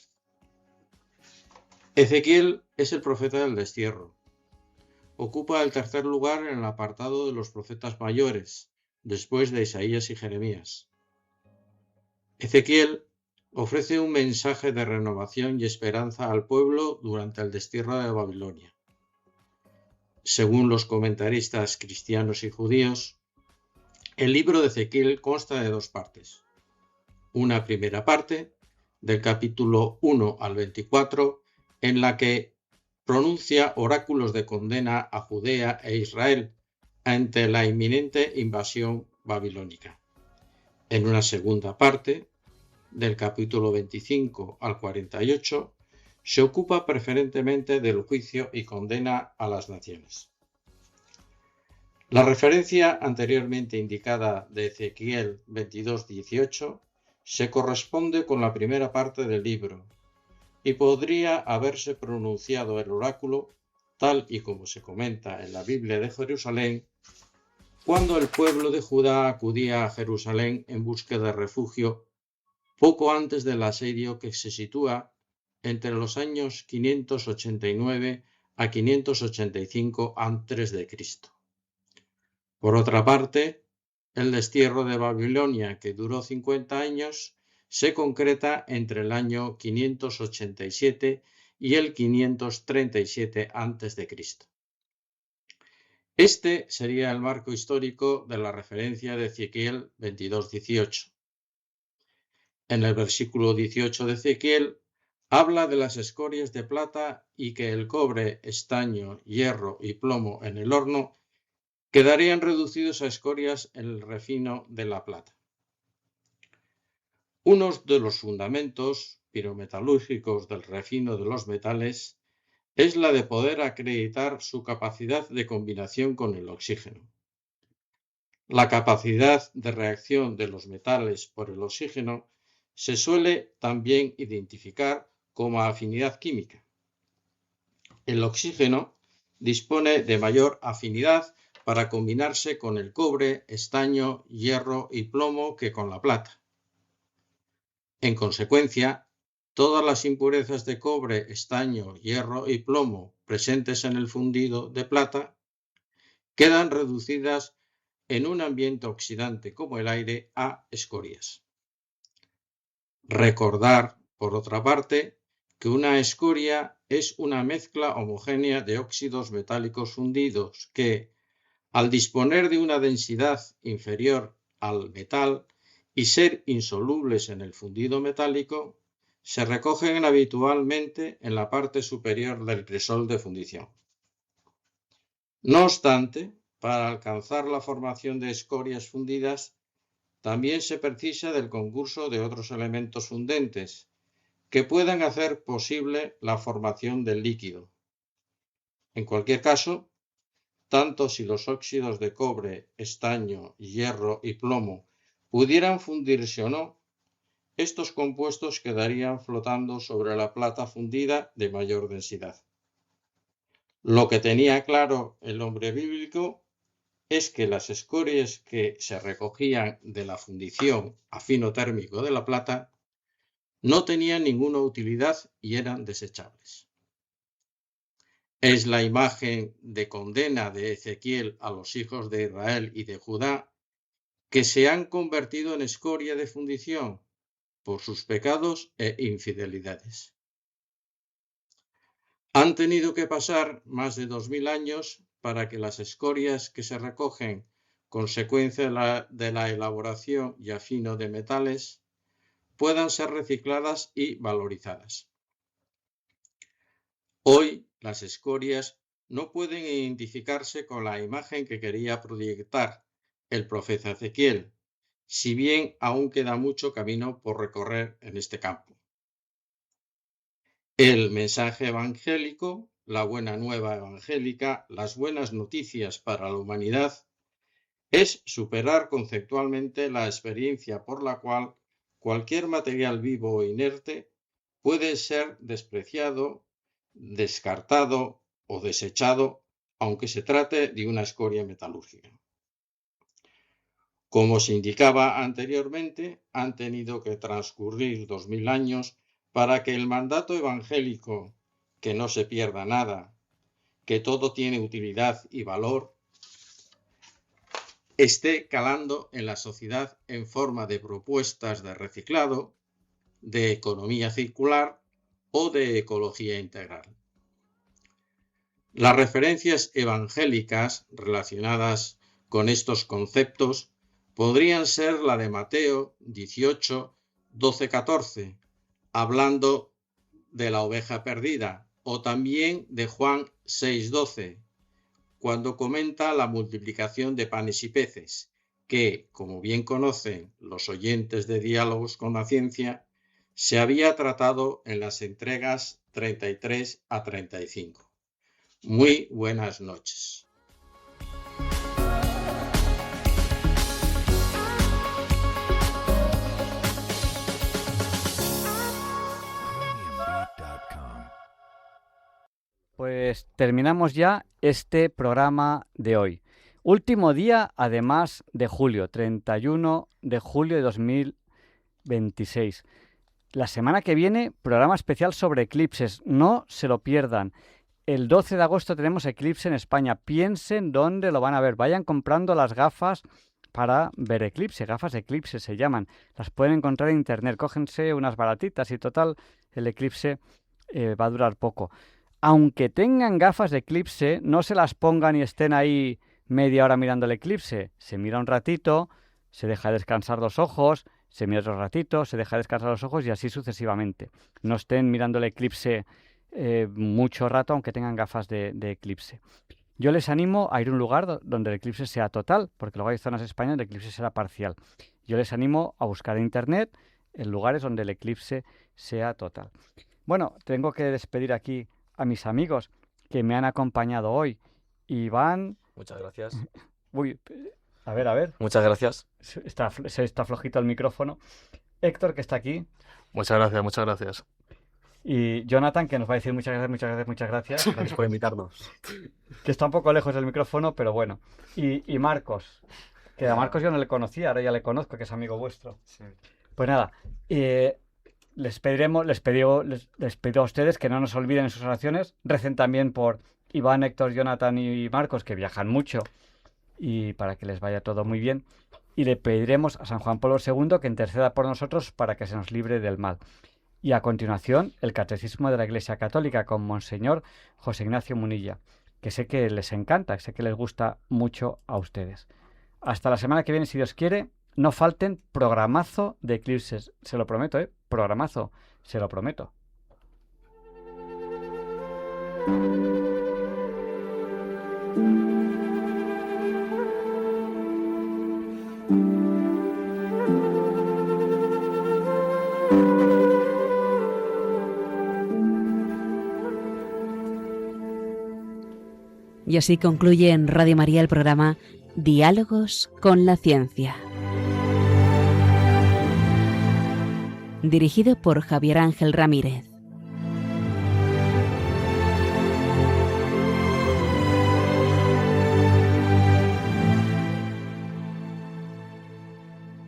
Ezequiel es el profeta del destierro. Ocupa el tercer lugar en el apartado de los profetas mayores, después de Isaías y Jeremías. Ezequiel ofrece un mensaje de renovación y esperanza al pueblo durante el destierro de Babilonia. Según los comentaristas cristianos y judíos, el libro de Ezequiel consta de 2 partes. Una primera parte, del capítulo 1 al 24, en la que pronuncia oráculos de condena a Judea e Israel ante la inminente invasión babilónica. En una segunda parte, del capítulo 25 al 48, se ocupa preferentemente del juicio y condena a las naciones. La referencia anteriormente indicada de Ezequiel 22:18 se corresponde con la primera parte del libro y podría haberse pronunciado el oráculo, tal y como se comenta en la Biblia de Jerusalén, cuando el pueblo de Judá acudía a Jerusalén en busca de refugio poco antes del asedio, que se sitúa entre los años 589 a 585 a.C. Por otra parte, el destierro de Babilonia, que duró 50 años, se concreta entre el año 587 y el 537 a.C. Este sería el marco histórico de la referencia de Ezequiel 22:18. En el versículo 18 de Ezequiel habla de las escorias de plata y que el cobre, estaño, hierro y plomo en el horno quedarían reducidos a escorias en el refino de la plata. Uno de los fundamentos pirometalúrgicos del refino de los metales es la de poder acreditar su capacidad de combinación con el oxígeno. La capacidad de reacción de los metales por el oxígeno se suele también identificar como afinidad química. El oxígeno dispone de mayor afinidad para combinarse con el cobre, estaño, hierro y plomo que con la plata. En consecuencia, todas las impurezas de cobre, estaño, hierro y plomo presentes en el fundido de plata quedan reducidas en un ambiente oxidante como el aire a escorias. Recordar, por otra parte, que una escoria es una mezcla homogénea de óxidos metálicos fundidos que, al disponer de una densidad inferior al metal y ser insolubles en el fundido metálico, se recogen habitualmente en la parte superior del cresol de fundición. No obstante, para alcanzar la formación de escorias fundidas, también se precisa del concurso de otros elementos fundentes que puedan hacer posible la formación del líquido. En cualquier caso, tanto si los óxidos de cobre, estaño, hierro y plomo pudieran fundirse o no, estos compuestos quedarían flotando sobre la plata fundida de mayor densidad. Lo que tenía claro el hombre bíblico es que las escorias que se recogían de la fundición a fino térmico de la plata no tenían ninguna utilidad y eran desechables. Es la imagen de condena de Ezequiel a los hijos de Israel y de Judá, que se han convertido en escoria de fundición por sus pecados e infidelidades. Han tenido que pasar más de 2000 años para que las escorias que se recogen consecuencia de la elaboración y afino de metales puedan ser recicladas y valorizadas. Hoy las escorias no pueden identificarse con la imagen que quería proyectar el profeta Ezequiel, si bien aún queda mucho camino por recorrer en este campo. El mensaje evangélico, la buena nueva evangélica, las buenas noticias para la humanidad, es superar conceptualmente la experiencia por la cual cualquier material vivo o inerte puede ser despreciado, descartado o desechado, aunque se trate de una escoria metalúrgica. Como se indicaba anteriormente, han tenido que transcurrir 2000 años para que el mandato evangélico, que no se pierda nada, que todo tiene utilidad y valor, esté calando en la sociedad en forma de propuestas de reciclado, de economía circular o de ecología integral. Las referencias evangélicas relacionadas con estos conceptos podrían ser la de Mateo 18, 12, 14, hablando de la oveja perdida, o también de Juan 6, 12, cuando comenta la multiplicación de panes y peces, que, como bien conocen los oyentes de Diálogos con la Ciencia, se había tratado en las entregas 33 a 35. Muy buenas noches. Pues terminamos ya este programa de hoy. Último día, además, de julio, 31 de julio de 2026. La semana que viene, programa especial sobre eclipses. No se lo pierdan. El 12 de agosto tenemos eclipse en España. Piensen dónde lo van a ver. Vayan comprando las gafas para ver eclipse. Gafas de eclipse se llaman. Las pueden encontrar en internet. Cógense unas baratitas y total, el eclipse va a durar poco. Aunque tengan gafas de eclipse, no se las pongan y estén ahí media hora mirando el eclipse. Se mira un ratito, se deja descansar los ojos, se mira otro ratito, se deja descansar los ojos y así sucesivamente. No estén mirando el eclipse mucho rato, aunque tengan gafas de eclipse. Yo les animo a ir a un lugar donde el eclipse sea total, porque luego hay zonas de España donde el eclipse será parcial. Yo les animo a buscar en internet en lugares donde el eclipse sea total. Bueno, tengo que despedir aquí a mis amigos que me han acompañado hoy. Iván... Muchas gracias. Uy, a ver. Muchas gracias. Está flojito el micrófono. Héctor, que está aquí. Muchas gracias. Y Jonathan, que nos va a decir muchas gracias. Gracias por invitarnos. Que está un poco lejos del micrófono, pero bueno. Y Marcos, que a Marcos yo no le conocía, ahora ya le conozco, que es amigo vuestro. Sí. Pues nada, les pido a ustedes que no nos olviden en sus oraciones. Recen también por Iván, Héctor, Jonathan y Marcos, que viajan mucho, y para que les vaya todo muy bien. Y le pediremos a San Juan Pablo II que interceda por nosotros para que se nos libre del mal. Y a continuación, el Catecismo de la Iglesia Católica con Monseñor José Ignacio Munilla, que sé que les encanta, sé que les gusta mucho a ustedes. Hasta la semana que viene, si Dios quiere. No falten, programazo de eclipses. Se lo prometo, programazo, se lo prometo. Y así concluye en Radio María el programa Diálogos con la Ciencia, dirigido por Javier Ángel Ramírez.